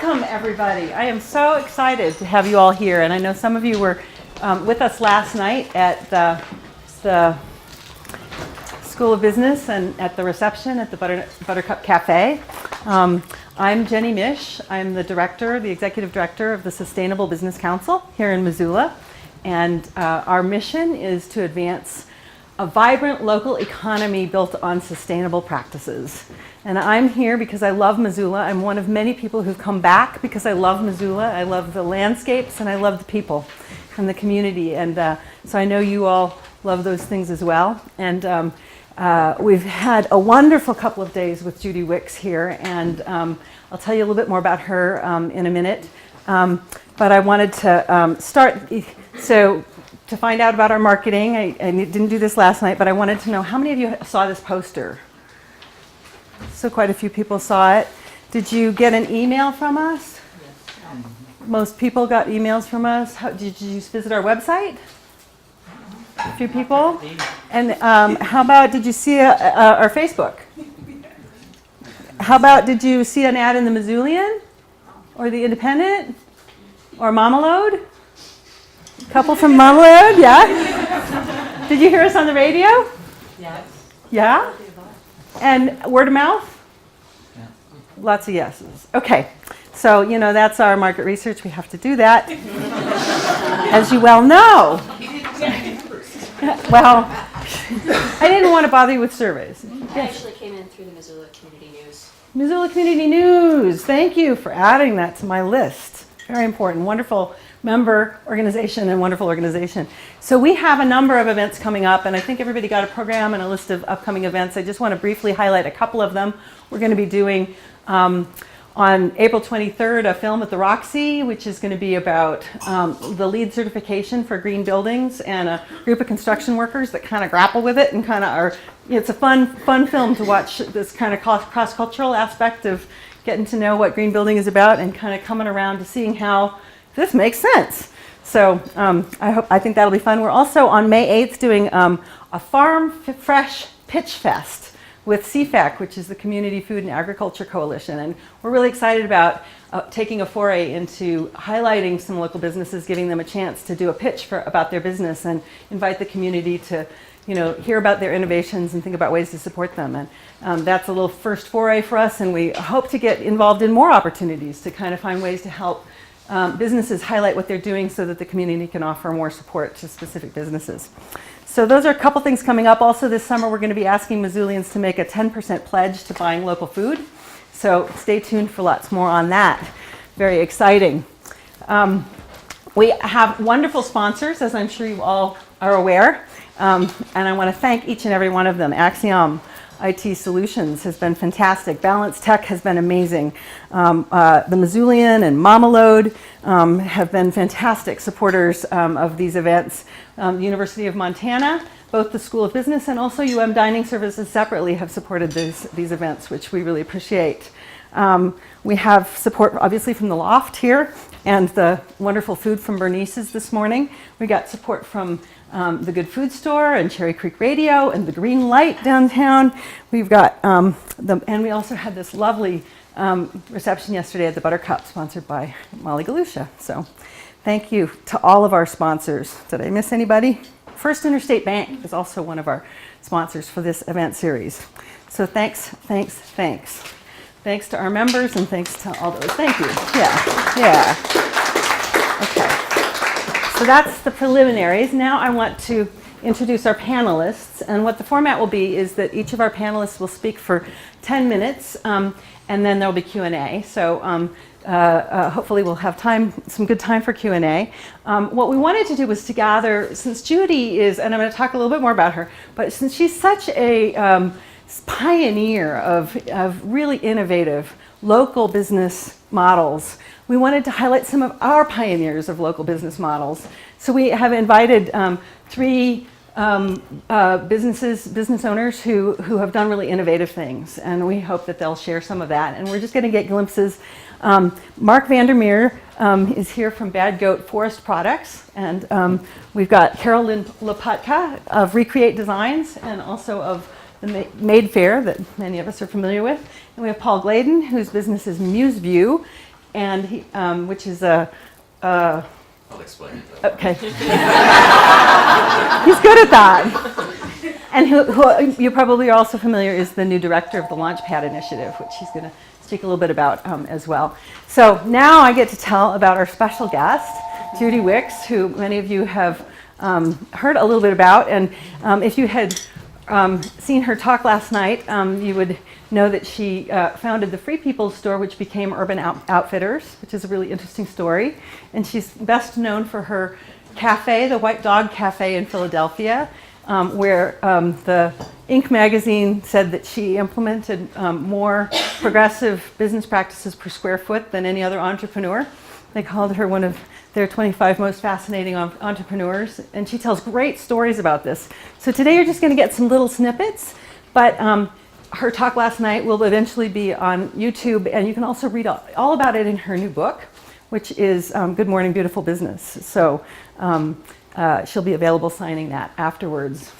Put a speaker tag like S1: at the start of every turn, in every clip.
S1: Welcome, everybody. I am so excited to have you all here, and I know some of you were with us last night at the School of Business and at the reception at the Buttercup Cafe. I'm Jenny Mish. I'm the executive director of the Sustainable Business Council here in Missoula, and our mission is to advance a vibrant local economy built on sustainable practices. And I'm here because I love Missoula. I'm one of many people who've come back because I love Missoula. I love the landscapes and I love the people and the community. And so I know you all love those things as well. And we've had a wonderful couple of days with Judy Wicks here. And I'll tell you a little bit more about her in a minute. But I wanted to start, so to find out about our marketing, I didn't do this last night, but I wanted to know how many of you saw this poster? So quite a few people saw it. Did you get an email from us? Yes. Most people got emails from us. Did you visit our website? A few people? And how about, did you see our Facebook? How about, did you see an ad in the Missoulian? Or the Independent? Or Mama Load? Couple from Mama Load, yeah? Did you hear us on the radio?
S2: Yes.
S1: Yeah? And word of mouth? Yeah. Lots of yeses. Okay. So, that's our market research. We have to do that. As you well know. Well, I didn't want to bother you with surveys.
S2: I actually came in through the Missoula Community News.
S1: Missoula Community News. Thank you for adding that to my list. Very important. Wonderful member organization and wonderful organization. So we have a number of events coming up, and I think everybody got a program and a list of upcoming events. I just want to briefly highlight a couple of them. We're going to be doing on April 23rd a film at the Roxy, which is going to be about the LEED certification for green buildings and a group of construction workers that kind of grapple with it and kind of are, it's a fun film to watch, this kind of cross-cultural aspect of getting to know what green building is about and kind of coming around to seeing how this makes sense. So I think that'll be fun. We're also on May 8th doing a Farm Fresh Pitch Fest with CFAC, which is the Community Food and Agriculture Coalition. And we're really excited about taking a foray into highlighting some local businesses, giving them a chance to do a pitch about their business and invite the community to hear about their innovations and think about ways to support them. And that's a little first foray for us, and we hope to get involved in more opportunities to kind of find ways to help businesses highlight what they're doing so that the community can offer more support to specific businesses. So those are a couple things coming up. Also this summer we're going to be asking Missoulians to make a 10% pledge to buying local food. So stay tuned for lots more on that. Very exciting. We have wonderful sponsors, as I'm sure you all are aware. And I want to thank each and every one of them. Axiom IT Solutions has been fantastic. Balance Tech has been amazing. The Missoulian and Mama Load have been fantastic supporters of these events. The University of Montana, both the School of Business and also UM Dining Services separately have supported these events, which we really appreciate. We have support obviously from the Loft here and the wonderful food from Bernice's this morning. We got support from the Good Food Store and Cherry Creek Radio and the Green Light downtown. We've got and we also had this lovely reception yesterday at the Buttercup, sponsored by Molly Galusha. So thank you to all of our sponsors. Did I miss anybody? First Interstate Bank is also one of our sponsors for this event series. So thanks. Thanks to our members and thanks to all those. Thank you. Yeah. Okay. So that's the preliminaries. Now I want to introduce our panelists. And what the format will be is that each of our panelists will speak for 10 minutes and then there'll be Q&A. So hopefully we'll have some good time for Q&A. What we wanted to do was to gather, since Judy is, and I'm going to talk a little bit more about her, but since she's such a pioneer of really innovative local business models, we wanted to highlight some of our pioneers of local business models. So we have invited three business owners who have done really innovative things, and we hope that they'll share some of that. And we're just going to get glimpses. Mark Vandermeer is here from Bad Goat Forest Products, and we've got Carolyn Lopatka of Recreate Designs and also of the Made Fair that many of us are familiar with. And we have Paul Gladen, whose business is MuseView, and he, which is a
S3: I'll explain it though.
S1: okay. He's good at that. And who you probably are also familiar is the new director of the Launchpad Initiative, which he's going to speak a little bit about as well. So now I get to tell about our special guest, Judy Wicks, who many of you have heard a little bit about. And if you had seen her talk last night, you would know that she founded the Free People's Store, which became Urban Outfitters, which is a really interesting story. And she's best known for her cafe, the White Dog Cafe in Philadelphia, where the Inc. magazine said that she implemented more progressive business practices per square foot than any other entrepreneur. They called her one of their 25 most fascinating entrepreneurs, and she tells great stories about this. So today you're just going to get some little snippets, but her talk last night will eventually be on YouTube, and you can also read all about it in her new book, which is Good Morning Beautiful Business. So she'll be available signing that afterwards.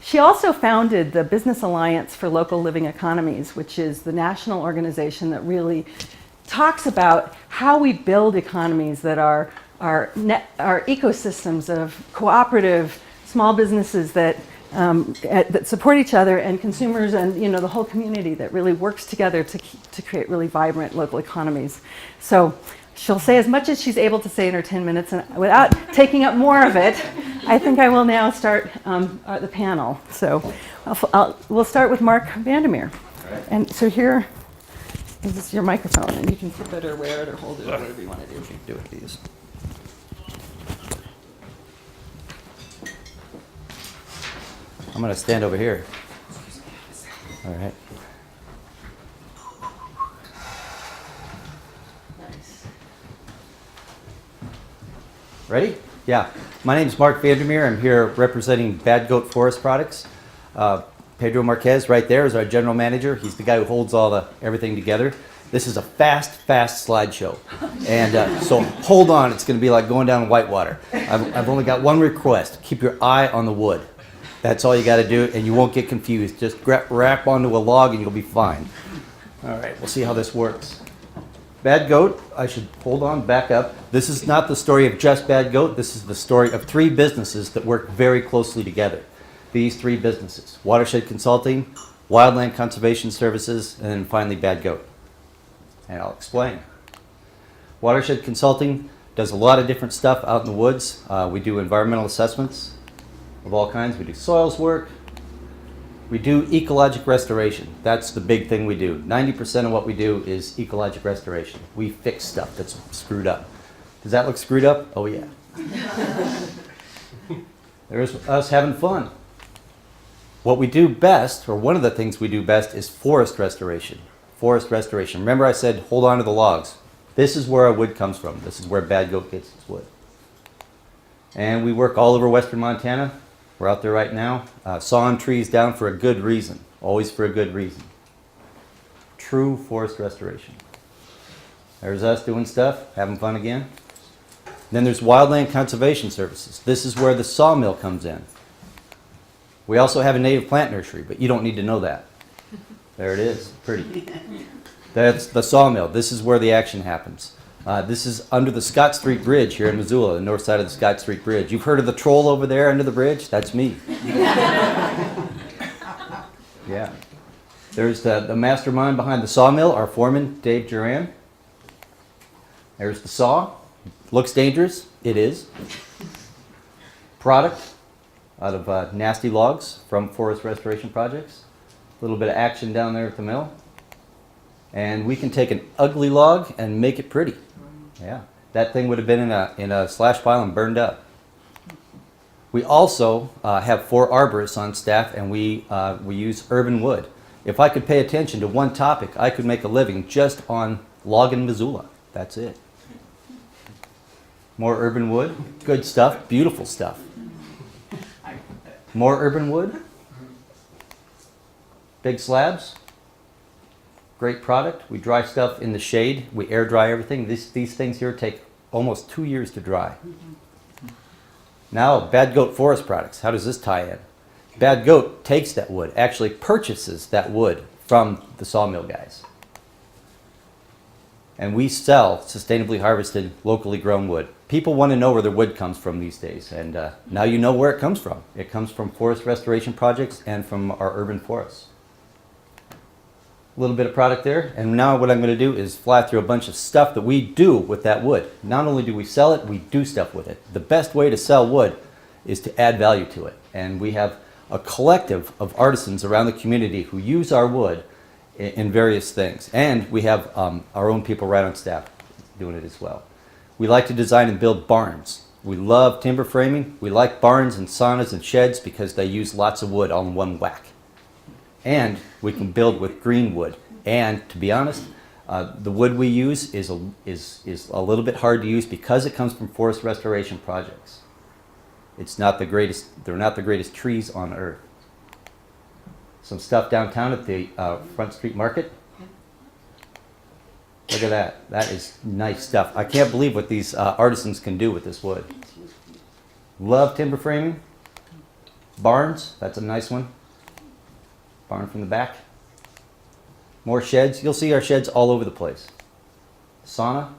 S1: She also founded the Business Alliance for Local Living Economies, which is the national organization that really talks about how we build economies that are ecosystems of cooperative small businesses that support each other, and consumers, and the whole community that really works together to create really vibrant local economies. So she'll say as much as she's able to say in her 10 minutes, and without taking up more of it, I think I will now start the panel. So we'll start with Mark Vandermeer.
S3: Right.
S1: And so here is your microphone, and you can flip it or wear it or hold it or whatever you want to do.
S4: Do with these. I'm going to stand over here. All right.
S1: Nice.
S4: Ready? Yeah. My name is Mark Vandermeer. I'm here representing Bad Goat Forest Products. Pedro Marquez right there is our general manager. He's the guy who holds everything together. This is a fast slideshow. And so hold on, it's going to be like going down whitewater. I've only got one request. Keep your eye on the wood. That's all you got to do, and you won't get confused. Just wrap onto a log and you'll be fine. All right, we'll see how this works. Bad Goat, I should hold on, back up. This is not the story of just Bad Goat. This is the story of three businesses that work very closely together. These three businesses: Watershed Consulting, Wildland Conservation Services, and then finally Bad Goat. And I'll explain. Watershed Consulting does a lot of different stuff out in the woods. We do environmental assessments of all kinds. We do soils work. We do ecologic restoration. That's the big thing we do. 90% of what we do is ecologic restoration. We fix stuff that's screwed up. Does that look screwed up? Oh yeah. There's us having fun. What we do best, or one of the things we do best, is forest restoration. Forest restoration. Remember I said hold on to the logs. This is where our wood comes from. This is where Bad Goat gets its wood. And we work all over western Montana. We're out there right now, sawing trees down for a good reason. Always for a good reason. True forest restoration. There's us doing stuff, having fun again. Then there's Wildland Conservation Services. This is where the sawmill comes in. We also have a native plant nursery, but you don't need to know that. There it is, pretty. That's the sawmill. This is where the action happens. This is under the Scott Street Bridge here in Missoula, the north side of the Scott Street Bridge. You've heard of the troll over there under the bridge? That's me. Yeah. There's the mastermind behind the sawmill, our foreman, Dave Duran. There's the saw. Looks dangerous. It is. Product out of nasty logs from forest restoration projects. A little bit of action down there at the mill. And we can take an ugly log and make it pretty. Yeah, that thing would have been in a slash pile and burned up. We also have 4 arborists on staff, and we use urban wood. If I could pay attention to one topic, I could make a living just on logging Missoula. That's it. More urban wood, good stuff, beautiful stuff. More urban wood, big slabs. Great product. We dry stuff in the shade. We air dry everything. These things here take almost 2 years to dry. Now, Bad Goat Forest Products. How does this tie in? Bad Goat takes that wood, actually purchases that wood from the sawmill guys. and we sell sustainably harvested, locally grown wood. People want to know where their wood comes from these days, and now you know where it comes from. It comes from forest restoration projects and from our urban forests. A little bit of product there, and now what I'm going to do is fly through a bunch of stuff that we do with that wood. Not only do we sell it, we do stuff with it. The best way to sell wood is to add value to it, and we have a collective of artisans around the community who use our wood in various things, and we have our own people right on staff doing it as well. We like to design and build barns. We love timber framing. We like barns and saunas and sheds because they use lots of wood on one whack. And we can build with green wood. And to be honest, the wood we use is a little bit hard to use because it comes from forest restoration projects. It's not the greatest, they're not the greatest trees on earth. Some stuff downtown at the Front Street Market. Look at that. That is nice stuff. I can't believe what these artisans can do with this wood. Love timber framing. Barns, that's a nice one. Barn from the back. More sheds. You'll see our sheds all over the place. Sauna.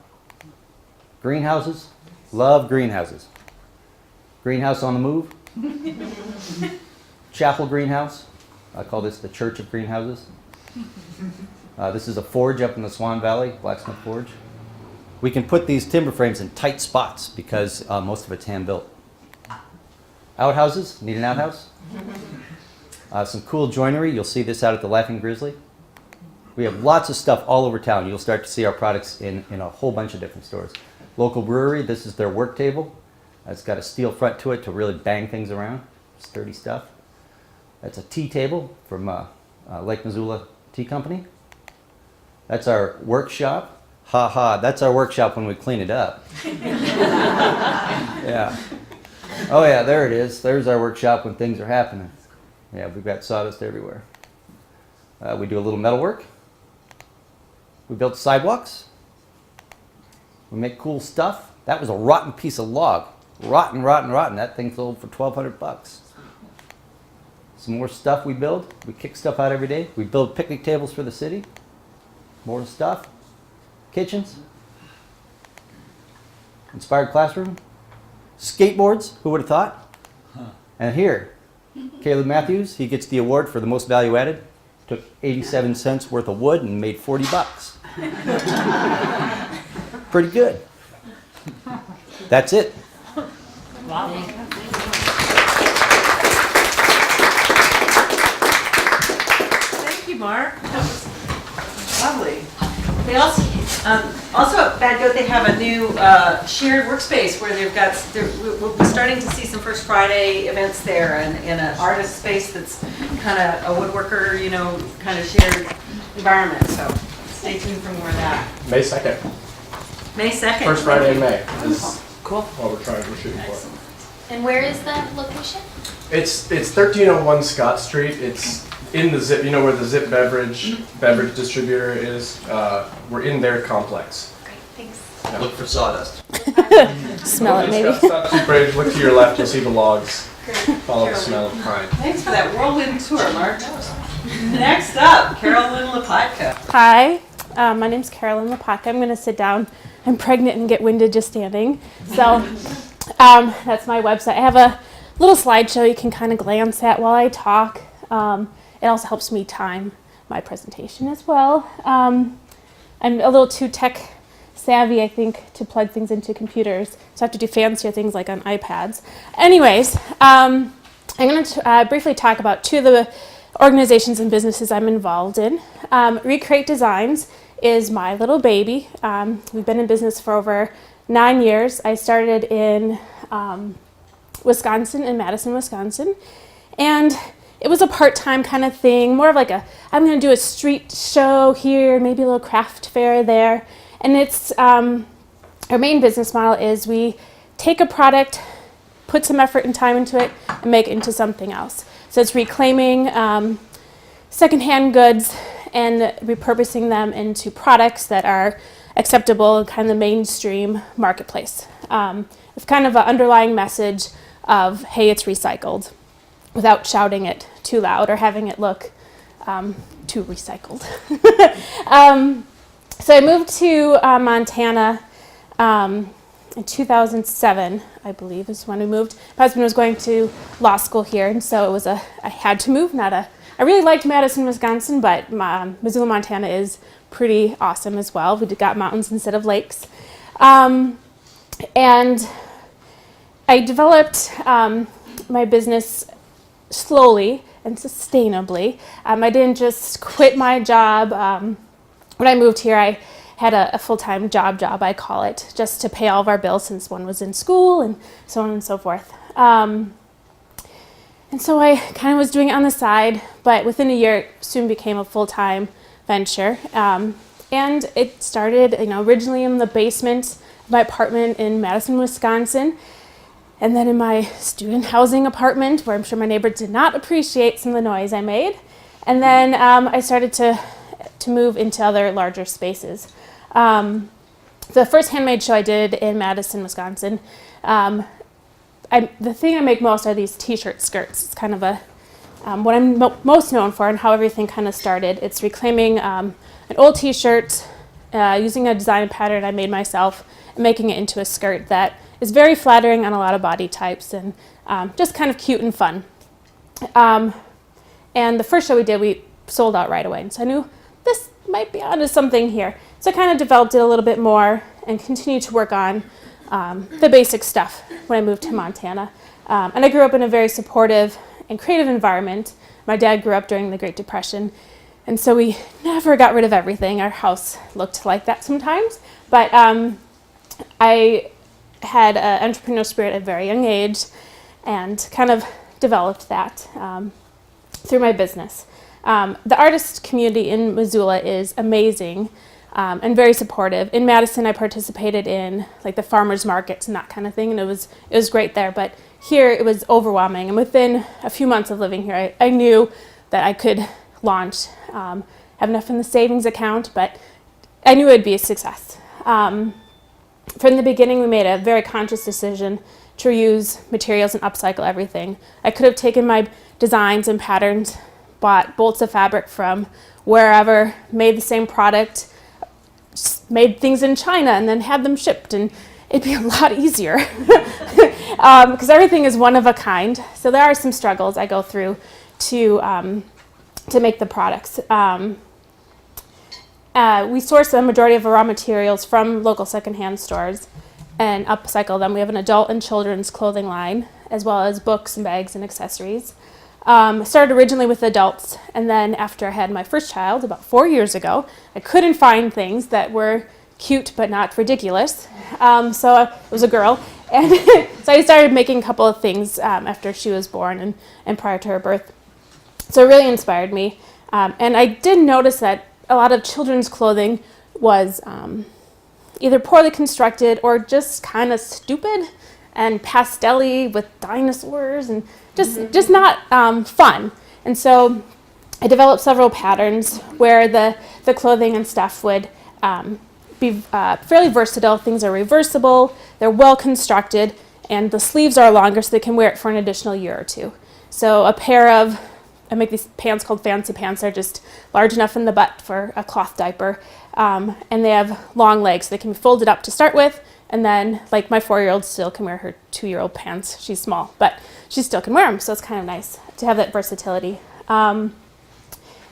S4: Greenhouses. Love greenhouses. Greenhouse on the move. Chapel greenhouse. I call this the Church of Greenhouses. This is a forge up in the Swan Valley, Blacksmith Forge. We can put these timber frames in tight spots because most of it's hand-built. Outhouses. Need an outhouse? Some cool joinery. You'll see this out at the Laughing Grizzly. We have lots of stuff all over town. You'll start to see our products in a whole bunch of different stores. Local brewery. This is their work table. It's got a steel front to it to really bang things around. Sturdy stuff. That's a tea table from Lake Missoula Tea Company. That's our workshop. Ha ha, that's our workshop when we clean it up. Yeah. Oh yeah, there it is. There's our workshop when things are happening. Yeah, we've got sawdust everywhere. We do a little metal work. We built sidewalks. We make cool stuff. That was a rotten piece of log. Rotten, rotten, rotten. That thing sold for $1,200. Some more stuff we build. We kick stuff out every day. We build picnic tables for the city. More stuff. Kitchens. Inspired classroom. Skateboards. Who would have thought? And here, Caleb Matthews, he gets the award for the most value added. Took 87 cents worth of wood and made 40 bucks. Pretty good. That's it.
S2: Wow.
S1: Thank you, Mark. That was lovely. They also at Bad Goat, they have a new shared workspace where we'll be starting to see some First Friday events there, and in an artist space that's kind of a woodworker, kind of shared environment. So stay tuned for more of that.
S5: May 2nd.
S1: May 2nd.
S5: First Friday in May is
S1: Cool.
S5: what we're shooting for.
S2: And where is that location?
S5: It's 1301 Scott Street. It's in the Zip. You know where the Zip beverage distributor is? We're in their complex.
S2: Great, thanks.
S5: Yeah.
S3: Look for sawdust.
S6: Smell it maybe.
S5: It's not too brave. Look to your left. You'll see the logs.
S2: Great.
S5: Follow the
S2: Carolyn.
S5: smell of pine.
S1: Thanks for that whirlwind tour, Mark. Next up, Carolyn Lopatka.
S6: Hi, my name's Carolyn Lopatka. I'm going to sit down. I'm pregnant and get winded just standing. So that's my website. I have a little slideshow you can kind of glance at while I talk. It also helps me time my presentation as well. I'm a little too tech savvy, I think, to plug things into computers. So I have to do fancier things like on iPads. Anyways, I'm going to briefly talk about two of the organizations and businesses I'm involved in. Recreate Designs is my little baby. We've been in business for over 9 years. I started in Wisconsin, in Madison, Wisconsin. And it was a part-time kind of thing, more of like I'm going to do a street show here, maybe a little craft fair there. And it's, our main business model is we take a product, put some effort and time into it, and make it into something else. So it's reclaiming secondhand goods and repurposing them into products that are acceptable in kind of the mainstream marketplace. With kind of an underlying message of, hey, it's recycled, without shouting it too loud or having it look too recycled. So I moved to Montana in 2007, I believe, is when we moved. My husband was going to law school here, and so it was I had to move. I really liked Madison, Wisconsin, but Missoula, Montana is pretty awesome as well. We got mountains instead of lakes. And I developed my business slowly and sustainably. I didn't just quit my job. When I moved here, I had a full-time job, I call it, just to pay all of our bills since one was in school and so on and so forth. And so I kind of was doing it on the side, but within a year, it soon became a full-time venture. And it started, originally in the basement of my apartment in Madison, Wisconsin, and then in my student housing apartment, where I'm sure my neighbors did not appreciate some of the noise I made. And then I started to move into other larger spaces. The first handmade show I did in Madison, Wisconsin, the thing I make most are these t-shirt skirts. It's kind of what I'm most known for and how everything kind of started. It's reclaiming an old t-shirt, using a design pattern I made myself, and making it into a skirt that is very flattering on a lot of body types and just kind of cute and fun. And the first show we did, we sold out right away. And so I knew this might be onto something here. So I kind of developed it a little bit more and continued to work on the basic stuff when I moved to Montana. And I grew up in a very supportive and creative environment. My dad grew up during the Great Depression, and so we never got rid of everything. Our house looked like that sometimes. But I had an entrepreneurial spirit at a very young age and kind of developed that through my business. The artist community in Missoula is amazing and very supportive. In Madison, I participated in like the farmers markets and that kind of thing, and it was great there. But here, it was overwhelming. And within a few months of living here, I knew that I could launch, have enough in the savings account, but I knew it would be a success. From the beginning, we made a very conscious decision to reuse materials and upcycle everything. I could have taken my designs and patterns, bought bolts of fabric from wherever, made the same product, made things in China and then had them shipped, and it'd be a lot easier because everything is one of a kind. So there are some struggles I go through to make the products. We source the majority of our raw materials from local secondhand stores and upcycle them. We have an adult and children's clothing line, as well as books and bags and accessories. Started originally with adults, and then after I had my first child about 4 years ago, I couldn't find things that were cute but not ridiculous. So it was a girl, and so I started making a couple of things after she was born and prior to her birth. So it really inspired me, and I did notice that a lot of children's clothing was either poorly constructed or just kind of stupid and pastel-y with dinosaurs and just not fun. And so I developed several patterns where the clothing and stuff would be fairly versatile. Things are reversible, they're well constructed, and the sleeves are longer so they can wear it for an additional year or two. So I make these pants called fancy pants. They're just large enough in the butt for a cloth diaper. And they have long legs. So they can be folded up to start with. And then, like, my 4-year-old still can wear her 2-year-old pants. She's small, but she still can wear them. So it's kind of nice to have that versatility. And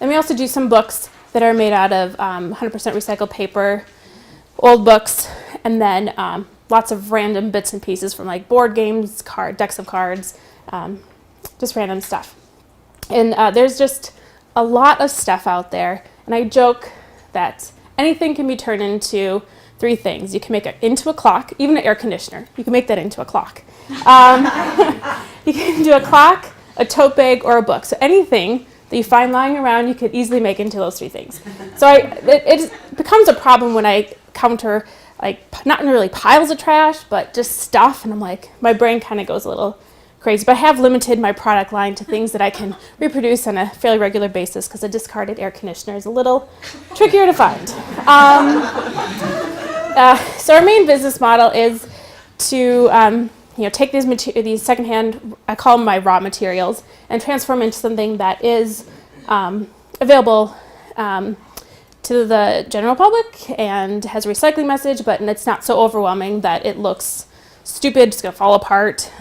S6: we also do some books that are made out of 100% recycled paper, old books, and then lots of random bits and pieces from like board games, decks of cards, just random stuff. And there's just a lot of stuff out there. And I joke that anything can be turned into 3 things. You can make it into a clock, even an air conditioner. You can make that into a clock. You can do a clock, a tote bag, or a book. So anything that you find lying around, you could easily make into those 3 things. So it becomes a problem when I counter, like, not really piles of trash, but just stuff. And I'm like, my brain kind of goes a little crazy. But I have limited my product line to things that I can reproduce on a fairly regular basis because a discarded air conditioner is a little trickier to find. So our main business model is to take these secondhand, I call them my raw materials, and transform into something that is available to the general public and has a recycling message, but it's not so overwhelming that it looks stupid, it's going to fall apart,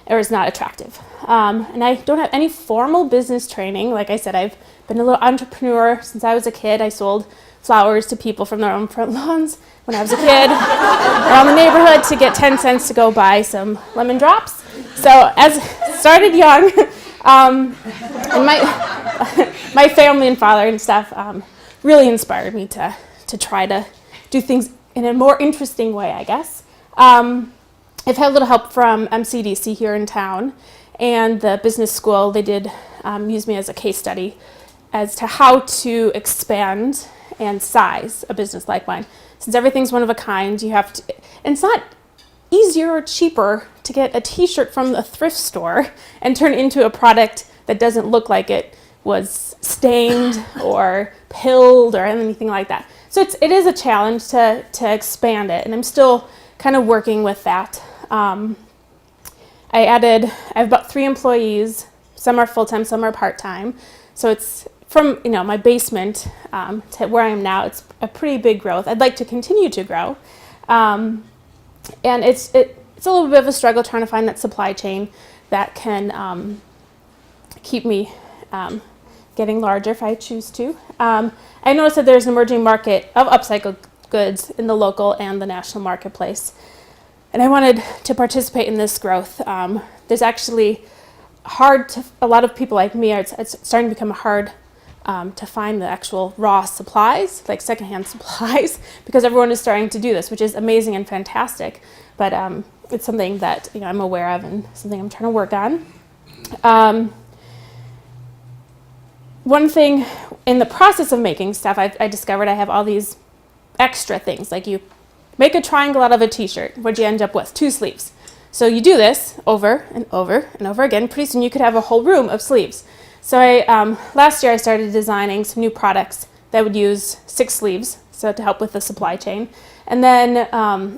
S6: or is not attractive. And I don't have any formal business training. Like I said, I've been a little entrepreneur since I was a kid. I sold flowers to people from their own front lawns when I was a kid around the neighborhood to get 10 cents to go buy some lemon drops. So as started young, and my family and father and stuff really inspired me to try to do things in a more interesting way, I guess. I've had a little help from MCDC here in town, and the business school. They did use me as a case study as to how to expand and size a business like mine. Since everything's one of a kind, you have to, and it's not easier or cheaper to get a t-shirt from the thrift store and turn it into a product that doesn't look like it was stained or pilled or anything like that. So it is a challenge to expand it, and I'm still kind of working with that. I have about 3 employees. Some are full-time, some are part-time. So it's from my basement to where I am now. It's a pretty big growth. I'd like to continue to grow, and it's a little bit of a struggle trying to find that supply chain that can keep me getting larger if I choose to. I noticed that there's an emerging market of upcycled goods in the local and the national marketplace, and I wanted to participate in this growth. There's actually a lot of people like me, it's starting to become hard to find the actual raw supplies, like secondhand supplies, because everyone is starting to do this, which is amazing and fantastic. But it's something that I'm aware of and something I'm trying to work on. One thing in the process of making stuff, I discovered I have all these extra things. Like you make a triangle out of a t-shirt. What'd you end up with? 2 sleeves. So you do this over and over and over again. Pretty soon you could have a whole room of sleeves. So last year I started designing some new products that would use 6 sleeves, so to help with the supply chain, and then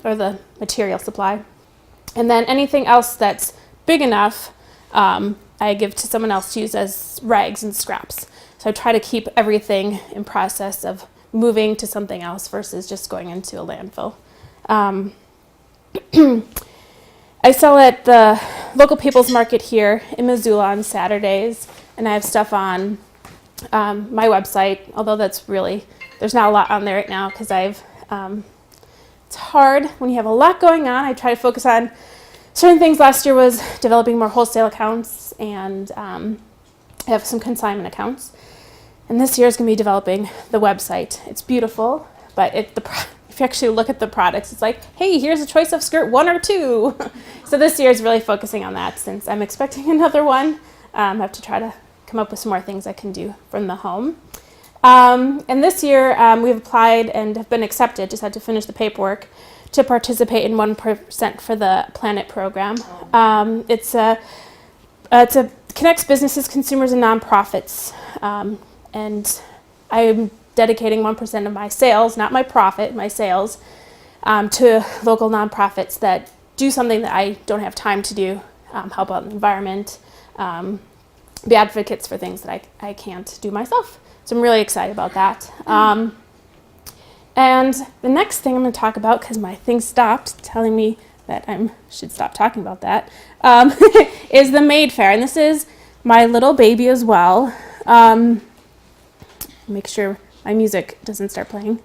S6: or the material supply. And then anything else that's big enough, I give to someone else to use as rags and scraps. So I try to keep everything in process of moving to something else versus just going into a landfill. I sell at the local People's Market here in Missoula on Saturdays, and I have stuff on my website, although there's not a lot on there right now because it's hard when you have a lot going on. I try to focus on certain things. Last year was developing more wholesale accounts, and I have some consignment accounts. And this year is going to be developing the website. It's beautiful, but if you actually look at the products, it's like, hey, here's a choice of skirt 1 or 2. So this year is really focusing on that since I'm expecting another one. I have to try to come up with some more things I can do from the home. And this year we've applied and have been accepted, just had to finish the paperwork, to participate in 1% for the Planet program. It connects businesses, consumers, and nonprofits. And I'm dedicating 1% of my sales, not my profit, my sales, to local nonprofits that do something that I don't have time to do, help out the environment, be advocates for things that I can't do myself. So I'm really excited about that. And the next thing I'm going to talk about, because my thing stopped telling me that I should stop talking about that, is the Maid Fair. And this is my little baby as well. Make sure my music doesn't start playing.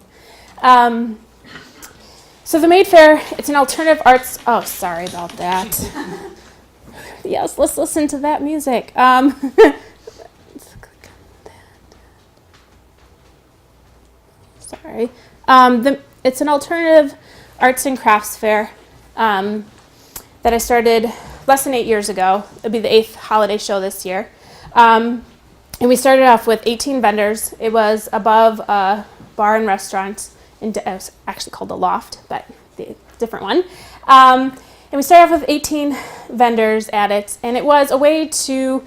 S6: So the Maid Fair, it's an alternative arts. Oh, sorry about that. Yes, let's listen to that music. Let's click on that. Sorry. It's an alternative arts and crafts fair that I started less than 8 years ago. It'll be the 8th holiday show this year. And we started off with 18 vendors. It was above a bar and restaurant. It was actually called the Loft, but the different one. And we started off with 18 vendors at it, and it was a way to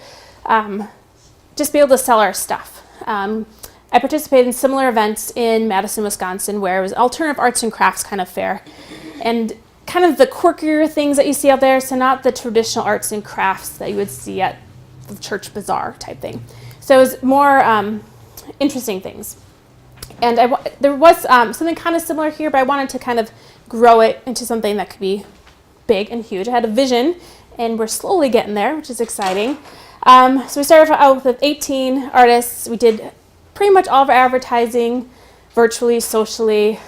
S6: just be able to sell our stuff. I participated in similar events in Madison, Wisconsin, where it was alternative arts and crafts kind of fair, and kind of the quirkier things that you see out there, so not the traditional arts and crafts that you would see at the church bazaar type thing. So it was more interesting things. And there was something kind of similar here, but I wanted to kind of grow it into something that could be big and huge. I had a vision, and we're slowly getting there, which is exciting. So we started out with 18 artists. We did pretty much all of our advertising virtually, socially,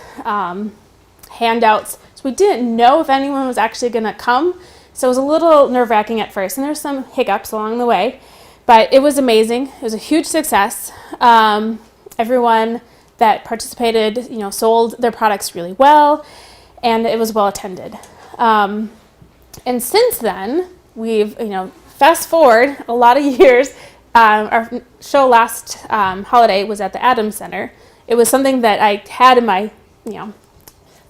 S6: handouts. So we didn't know if anyone was actually going to come. So it was a little nerve-wracking at first, and there's some hiccups along the way. But it was amazing. It was a huge success. Everyone that participated, sold their products really well, and it was well attended. And since then, we've, fast forward a lot of years. Our show last holiday was at the Adams Center. It was something that I had in my,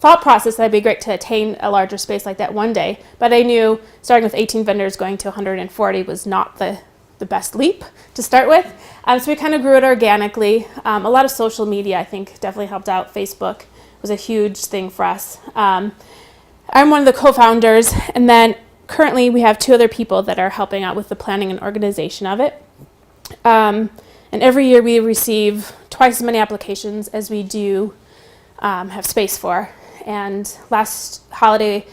S6: thought process that it'd be great to attain a larger space like that one day. But I knew starting with 18 vendors going to 140 was not the best leap to start with. So we kind of grew it organically. A lot of social media, I think, definitely helped out. Facebook was a huge thing for us. I'm one of the co-founders, and then currently we have 2 other people that are helping out with the planning and organization of it. And every year we receive twice as many applications as we do have space for. And last holiday,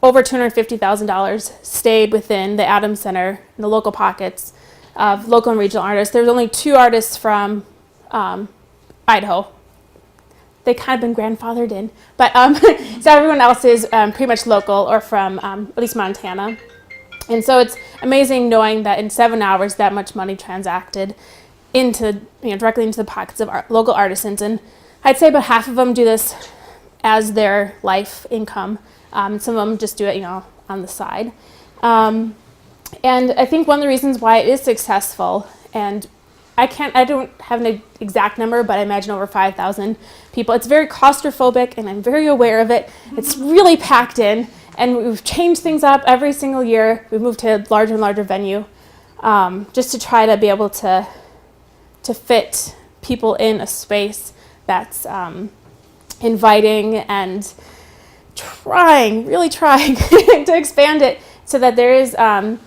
S6: over $250,000 stayed within the Adams Center and the local pockets of local and regional artists. There was only 2 artists from Idaho. They kind of been grandfathered in, but so everyone else is pretty much local or from at least Montana. And so it's amazing knowing that in 7 hours that much money transacted into directly into the pockets of local artisans. And I'd say about half of them do this as their life income. Some of them just do it, on the side. And I think one of the reasons why it is successful, and I don't have an exact number, but I imagine over 5,000 people. It's very claustrophobic, and I'm very aware of it. It's really packed in, and we've changed things up every single year. We've moved to a larger and larger venue, just to try to be able to fit people in a space that's inviting and really trying to expand it so that there is an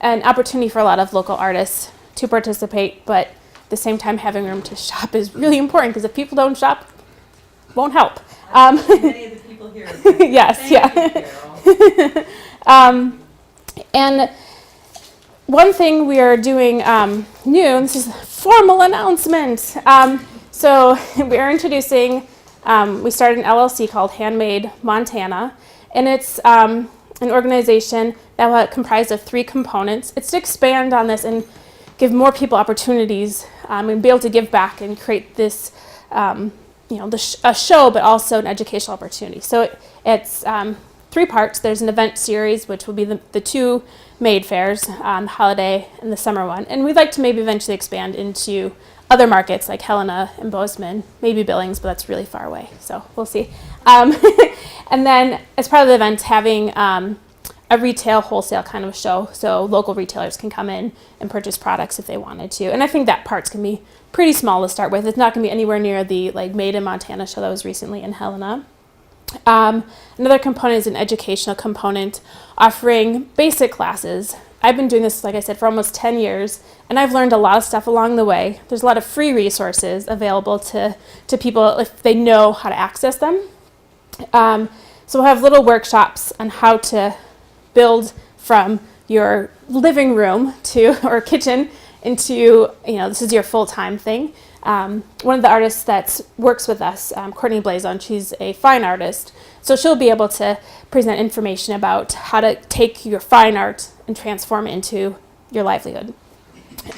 S6: opportunity for a lot of local artists to participate, but at the same time having room to shop is really important, because if people don't shop, it won't help.
S1: Many of the people here.
S6: Yes, and one thing we are doing new, and this is a formal announcement. So we are introducing, we started an LLC called Handmade Montana, and it's an organization that will comprise of 3 components. It's to expand on this and give more people opportunities and be able to give back and create this, a show, but also an educational opportunity. So it's 3 parts. There's an event series, which will be the 2 Maid fairs, the holiday and the summer one. And we'd like to maybe eventually expand into other markets like Helena and Bozeman, maybe Billings, but that's really far away. So we'll see. And then as part of the event, having a retail wholesale kind of show, so local retailers can come in and purchase products if they wanted to. And I think that part's going to be pretty small to start with. It's not going to be anywhere near the Made in Montana show that was recently in Helena. Another component is an educational component, offering basic classes. I've been doing this, like I said, for almost 10 years, and I've learned a lot of stuff along the way. There's a lot of free resources available to people if they know how to access them. So we'll have little workshops on how to build from your living room or kitchen into, this is your full-time thing. One of the artists that works with us, Courtney Blazon, she's a fine artist. So she'll be able to present information about how to take your fine art and transform it into your livelihood.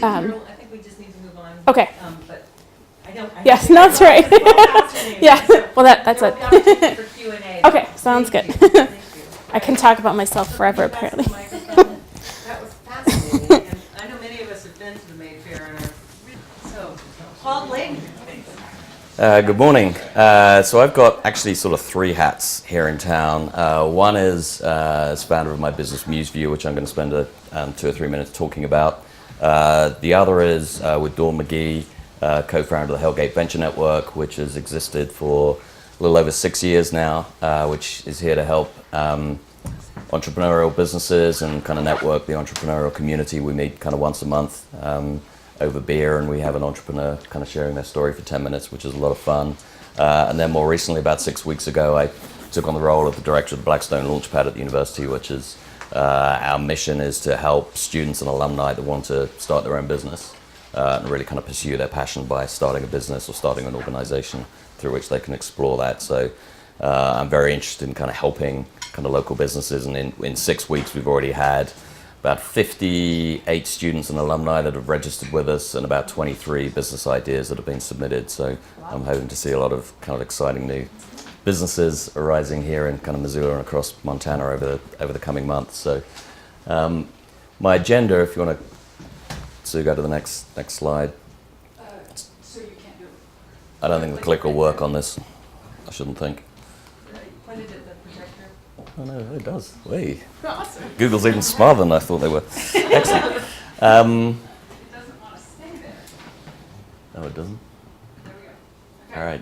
S1: I think we just need to move on.
S6: Okay.
S1: But I don't.
S6: Yes, that's right. Yeah. Well, that's it.
S1: For Q&A.
S6: Okay, sounds good.
S1: Thank you.
S6: I can talk about myself forever, apparently.
S1: That was fascinating. And I know many of us have been to the Maid Fair and are so. Paul Blake.
S3: Good morning. So I've got actually sort of 3 hats here in town. One is as founder of my business MuseView, which I'm going to spend 2 or 3 minutes talking about. The other is with Dawn McGee, co-founder of the Hellgate Venture Network, which has existed for a little over 6 years now, which is here to help entrepreneurial businesses and kind of network the entrepreneurial community. We meet kind of once a month over beer, and we have an entrepreneur kind of sharing their story for 10 minutes, which is a lot of fun. And then more recently, about 6 weeks ago, I took on the role of the director of the Blackstone Launchpad at the university, which is our mission is to help students and alumni that want to start their own business and really kind of pursue their passion by starting a business or starting an organization through which they can explore that. So I'm very interested in kind of helping kind of local businesses, and in 6 weeks we've already had about 58 students and alumni that have registered with us, and about 23 business ideas that have been submitted. So I'm hoping to see a lot of kind of exciting new businesses arising here in kind of Missoula and across Montana over the coming months. So my agenda, if you want to go to the next slide.
S1: So you can't do it.
S3: I don't think the click will work on this. I shouldn't think.
S1: Pointed at the projector.
S3: Oh no, it does. Wait.
S1: Awesome.
S3: Google's even smarter than I thought they were. Excellent.
S1: It doesn't want to stay there.
S3: No, it doesn't.
S1: There we go. Okay.
S3: All right.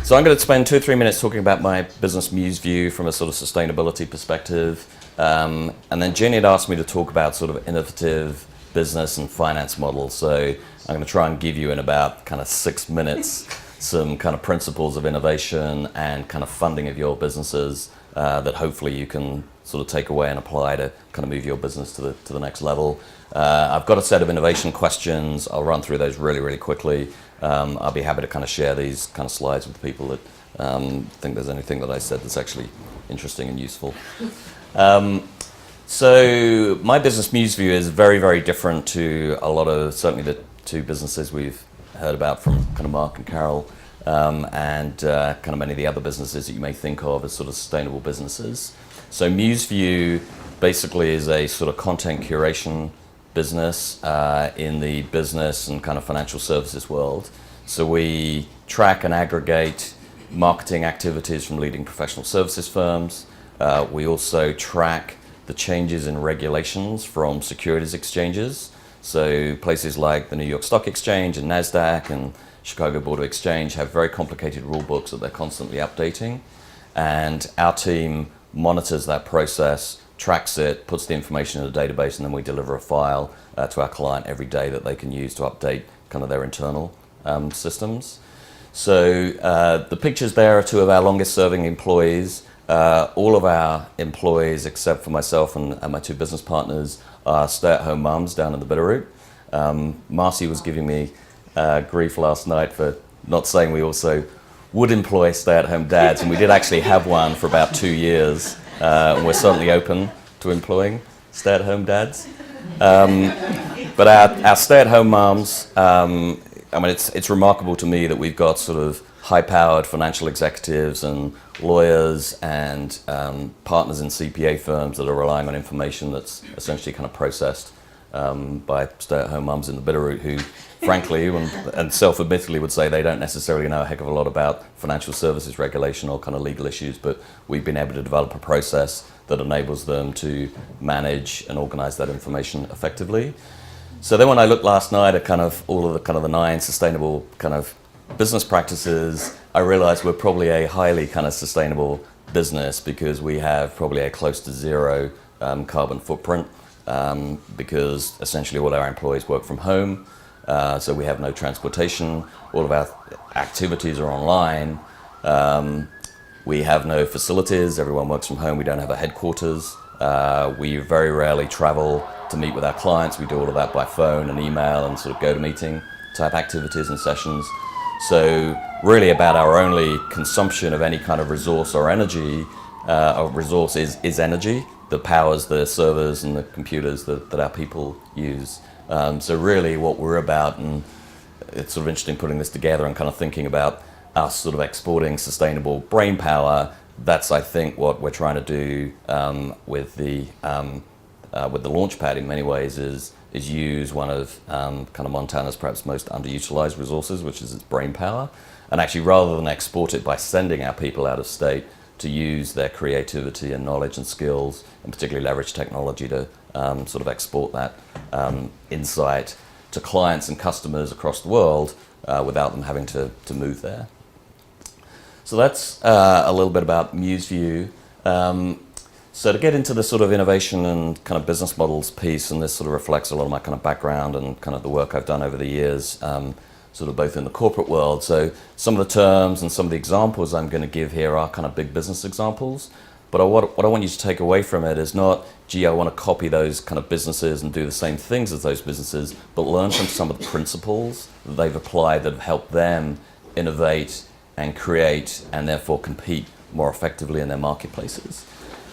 S3: So I'm going to spend 2 or 3 minutes talking about my business muse view from a sort of sustainability perspective. And then Jenny had asked me to talk about sort of innovative business and finance models. So I'm going to try and give you in about kind of 6 minutes some kind of principles of innovation and kind of funding of your businesses that hopefully you can sort of take away and apply to kind of move your business to the next level. I've got a set of innovation questions. I'll run through those really, really quickly. I'll be happy to kind of share these kind of slides with people that think there's anything that I said that's actually interesting and useful. So my business muse view is very, very different to a lot of, certainly the 2 businesses we've heard about from kind of Mark and Carol, and kind of many of the other businesses that you may think of as sort of sustainable businesses. So Muse View basically is a sort of content curation business in the business and kind of financial services world. So we track and aggregate marketing activities from leading professional services firms. We also track the changes in regulations from securities exchanges. So places like the New York Stock Exchange and NASDAQ and Chicago Board of Exchange have very complicated rule books that they're constantly updating. And our team monitors that process, tracks it, puts the information in a database, and then we deliver a file to our client every day that they can use to update kind of their internal systems. So the pictures there are 2 of our longest serving employees. All of our employees, except for myself and my 2 business partners, are stay-at-home mums down in the Bitterroot. Marcy was giving me grief last night for not saying we also would employ stay-at-home dads, and we did actually have one for about 2 years, and we're certainly open to employing stay-at-home dads. But our stay-at-home mums, I mean, it's remarkable to me that we've got sort of high-powered financial executives and lawyers and partners in CPA firms that are relying on information that's essentially kind of processed by stay-at-home mums in the Bitterroot who, frankly, and self-admittedly would say they don't necessarily know a heck of a lot about financial services regulation or kind of legal issues, but we've been able to develop a process that enables them to manage and organize that information effectively. So then when I looked last night at kind of all of the 9 sustainable kind of business practices, I realized we're probably a highly kind of sustainable business because we have probably a close to 0 carbon footprint because essentially all our employees work from home, so we have no transportation, all of our activities are online, we have no facilities, everyone works from home, we don't have a headquarters, we very rarely travel to meet with our clients, we do all of that by phone and email and sort of go-to-meeting type activities and sessions. So really about our only consumption of any kind of resource or energy, resource is energy that powers the servers and the computers that our people use. So really what we're about, and it's sort of interesting putting this together and kind of thinking about us sort of exporting sustainable brain power, that's I think what we're trying to do with the Launchpad in many ways is use one of kind of Montana's perhaps most underutilized resources, which is its brain power, and actually rather than export it by sending our people out of state, to use their creativity and knowledge and skills, and particularly leverage technology to sort of export that insight to clients and customers across the world without them having to move there. So that's a little bit about MuseView. So to get into the sort of innovation and kind of business models piece, and this sort of reflects a lot of my kind of background and kind of the work I've done over the years, sort of both in the corporate world. So some of the terms and some of the examples I'm going to give here are kind of big business examples. But what I want you to take away from it is not, gee, I want to copy those kind of businesses and do the same things as those businesses, but learn from some of the principles that they've applied that have helped them innovate and create and therefore compete more effectively in their marketplaces.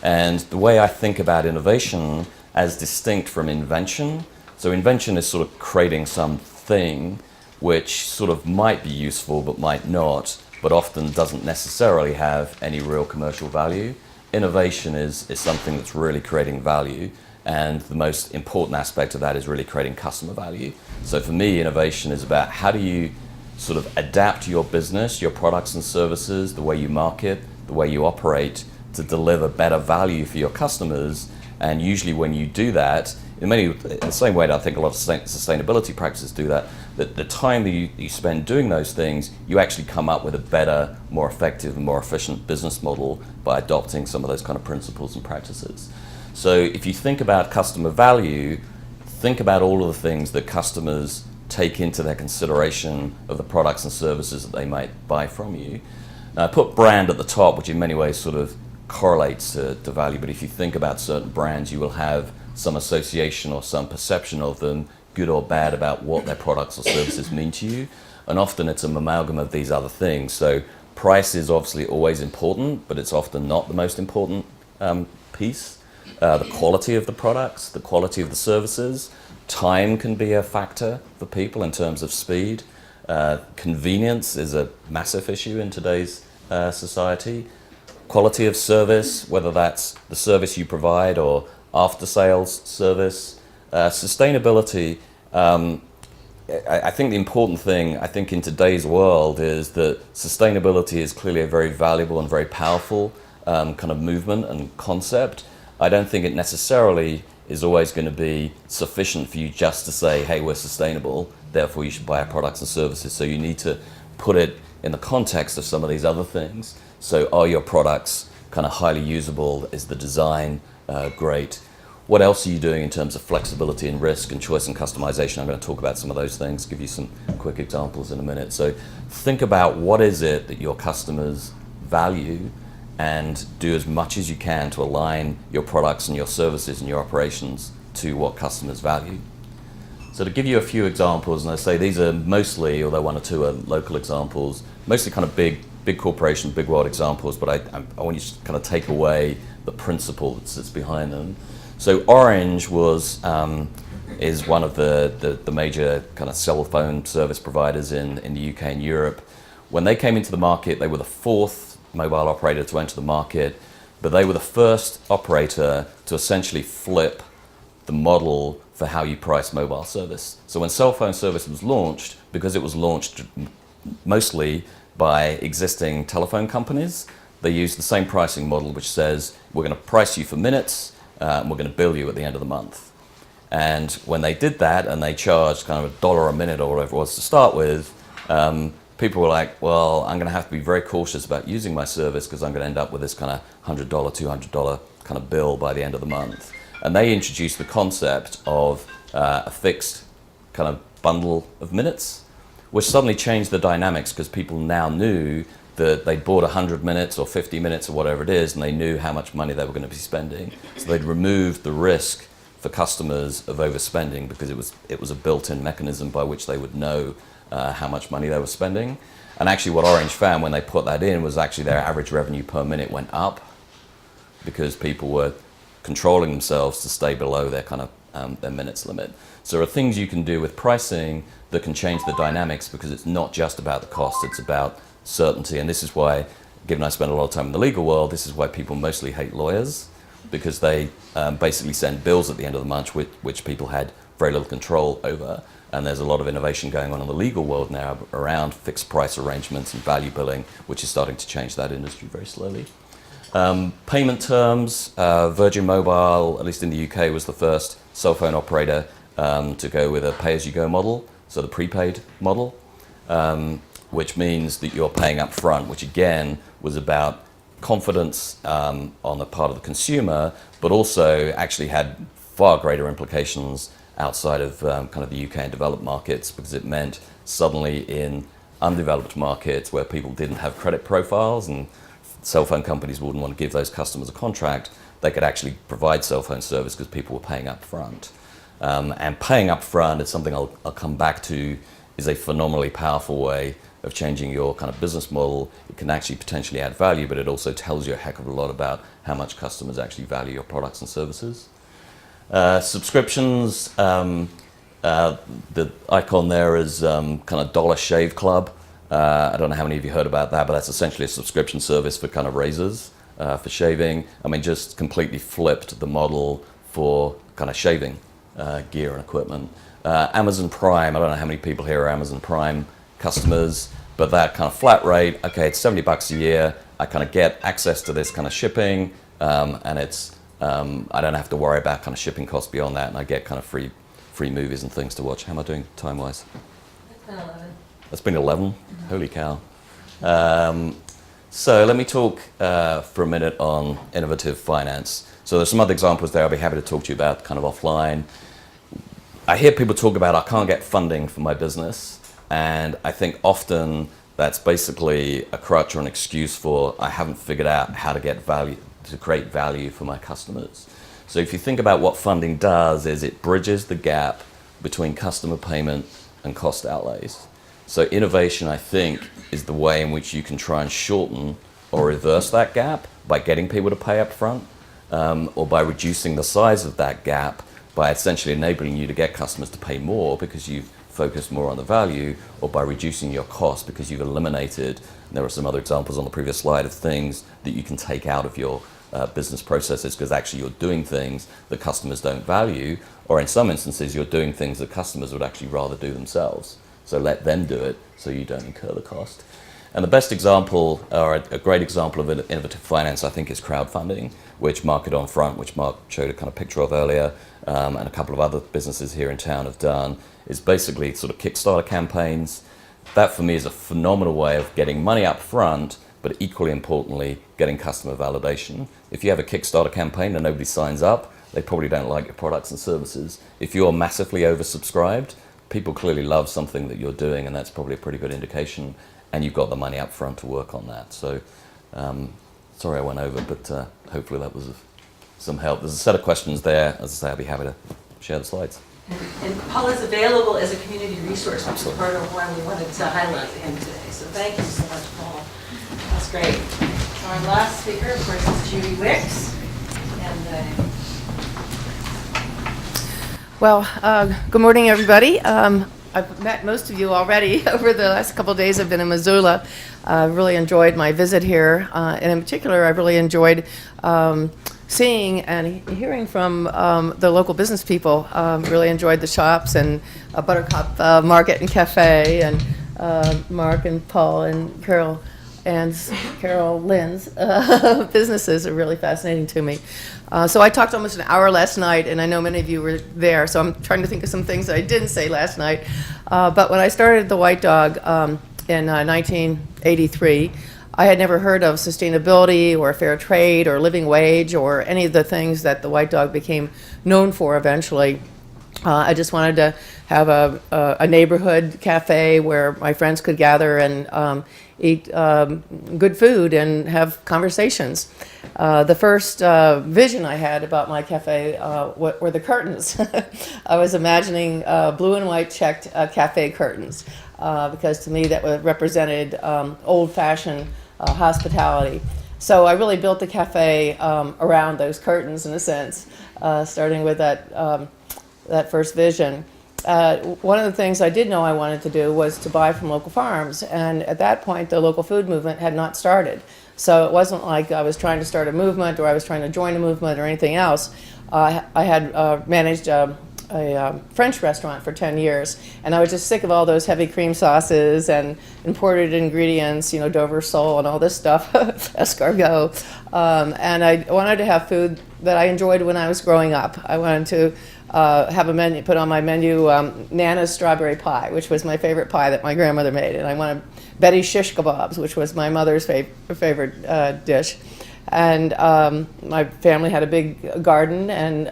S3: And the way I think about innovation as distinct from invention, so invention is sort of creating something which sort of might be useful but might not, but often doesn't necessarily have any real commercial value. Innovation is something that's really creating value, and the most important aspect of that is really creating customer value. So for me, innovation is about how do you sort of adapt your business, your products and services, the way you market, the way you operate to deliver better value for your customers. And usually when you do that, in the same way that I think a lot of sustainability practices do that, the time that you spend doing those things, you actually come up with a better, more effective and more efficient business model by adopting some of those kind of principles and practices. So if you think about customer value, think about all of the things that customers take into their consideration of the products and services that they might buy from you. Now I put brand at the top, which in many ways sort of correlates to value, but if you think about certain brands, you will have some association or some perception of them, good or bad, about what their products or services mean to you. And often it's an amalgam of these other things. So price is obviously always important, but it's often not the most important piece. The quality of the products, the quality of the services, time can be a factor for people in terms of speed. Convenience is a massive issue in today's society. Quality of service, whether that's the service you provide or after-sales service. Sustainability, I think the important thing, I think in today's world, is that sustainability is clearly a very valuable and very powerful kind of movement and concept. I don't think it necessarily is always going to be sufficient for you just to say, hey, we're sustainable, therefore you should buy our products and services. So you need to put it in the context of some of these other things. So are your products kind of highly usable? Is the design great? What else are you doing in terms of flexibility and risk and choice and customization? I'm going to talk about some of those things, give you some quick examples in a minute. So think about what is it that your customers value, and do as much as you can to align your products and your services and your operations to what customers value. So to give you a few examples, and I say these are mostly, although one or two are local examples, mostly kind of big corporation, big world examples, but I want you to kind of take away the principle that sits behind them. So Orange is one of the major kind of cell phone service providers in the UK and Europe. When they came into the market, they were the fourth mobile operator to enter the market, but they were the first operator to essentially flip the model for how you price mobile service. So when cell phone service was launched, because it was launched mostly by existing telephone companies, they used the same pricing model, which says, we're going to price you for minutes, and we're going to bill you at the end of the month. And when they did that, and they charged kind of $1 a minute or whatever it was to start with, people were like, well, I'm going to have to be very cautious about using my service because I'm going to end up with this kind of $100, $200 kind of bill by the end of the month. And they introduced the concept of a fixed kind of bundle of minutes, which suddenly changed the dynamics because people now knew that they'd bought 100 minutes or 50 minutes or whatever it is, and they knew how much money they were going to be spending. So they'd removed the risk for customers of overspending because it was a built-in mechanism by which they would know how much money they were spending. And actually what Orange found when they put that in was actually their average revenue per minute went up because people were controlling themselves to stay below their kind of their minutes limit. So there are things you can do with pricing that can change the dynamics because it's not just about the cost, it's about certainty. And this is why, given I spend a lot of time in the legal world, this is why people mostly hate lawyers, because they basically send bills at the end of the month which people had very little control over. And there's a lot of innovation going on in the legal world now around fixed price arrangements and value billing, which is starting to change that industry very slowly. Payment terms, Virgin Mobile, at least in the UK, was the first cell phone operator to go with a pay-as-you-go model, so the prepaid model, which means that you're paying up front, which again was about confidence on the part of the consumer, but also actually had far greater implications outside of kind of the UK and developed markets, because it meant suddenly in undeveloped markets where people didn't have credit profiles and cell phone companies wouldn't want to give those customers a contract, they could actually provide cell phone service because people were paying up front. And paying up front is something I'll come back to, is a phenomenally powerful way of changing your kind of business model. It can actually potentially add value, but it also tells you a heck of a lot about how much customers actually value your products and services. Subscriptions, the icon there is kind of Dollar Shave Club. I don't know how many of you heard about that, but that's essentially a subscription service for kind of razors, for shaving. I mean, just completely flipped the model for kind of shaving gear and equipment. Amazon Prime, I don't know how many people here are Amazon Prime customers, but that kind of flat rate, okay, it's $70 a year. I kind of get access to this kind of shipping, and it's I don't have to worry about kind of shipping costs beyond that, and I get kind of free movies and things to watch. How am I doing time-wise?
S2: It's been 11.
S3: It's been 11? Holy cow. So let me talk for a minute on innovative finance. So there's some other examples there I'll be happy to talk to you about kind of offline. I hear people talk about, I can't get funding for my business, and I think often that's basically a crutch or an excuse for I haven't figured out how to get value, to create value for my customers. So if you think about what funding does, is it bridges the gap between customer payment and cost outlays. So innovation, I think, is the way in which you can try and shorten or reverse that gap by getting people to pay up front, or by reducing the size of that gap by essentially enabling you to get customers to pay more because you've focused more on the value, or by reducing your cost because you've eliminated, and there are some other examples on the previous slide of things that you can take out of your business processes because actually you're doing things that customers don't value, or in some instances you're doing things that customers would actually rather do themselves. So let them do it so you don't incur the cost. And the best example, or a great example of innovative finance, I think, is crowdfunding, which Market on Front, which Mark showed a kind of picture of earlier, and a couple of other businesses here in town have done, is basically sort of Kickstarter campaigns. That for me is a phenomenal way of getting money up front, but equally importantly, getting customer validation. If you have a Kickstarter campaign and nobody signs up, they probably don't like your products and services. If you're massively oversubscribed, people clearly love something that you're doing, and that's probably a pretty good indication, and you've got the money up front to work on that. So, sorry I went over, but hopefully that was of some help. There's a set of questions there. As I say, I'll be happy to share the slides.
S7: And Paul is available as a community resource, which is
S3: Absolutely.
S7: part of why we wanted to highlight him today. So thank you so much, Paul. That's great. Our last speaker, of course, is Judy Wicks. And
S8: Well, good morning, everybody. I've met most of you already over the last couple of days. I've been in Missoula. Really enjoyed my visit here. And in particular, I really enjoyed seeing and hearing from the local business people. Really enjoyed the shops and Buttercup Market and Cafe, and Mark and Paul and Carol Lynn's businesses are really fascinating to me. So I talked almost an hour last night, and I know many of you were there, so I'm trying to think of some things that I didn't say last night. But when I started the White Dog in 1983, I had never heard of sustainability or fair trade or living wage or any of the things that the White Dog became known for eventually. I just wanted to have a neighborhood cafe where my friends could gather and eat good food and have conversations. The first vision I had about my cafe were the curtains. I was imagining blue and white checked cafe curtains because to me that represented old-fashioned hospitality. So I really built the cafe around those curtains in a sense, starting with that first vision. One of the things I did know I wanted to do was to buy from local farms, and at that point the local food movement had not started. So it wasn't like I was trying to start a movement or I was trying to join a movement or anything else. I had managed a French restaurant for 10 years, and I was just sick of all those heavy cream sauces and imported ingredients, you know, Dover sole and all this stuff, escargot. And I wanted to have food that I enjoyed when I was growing up. I wanted to have a menu, put on my menu Nana's strawberry pie, which was my favorite pie that my grandmother made, and I wanted Betty shish kebabs, which was my mother's favorite dish. And my family had a big garden, and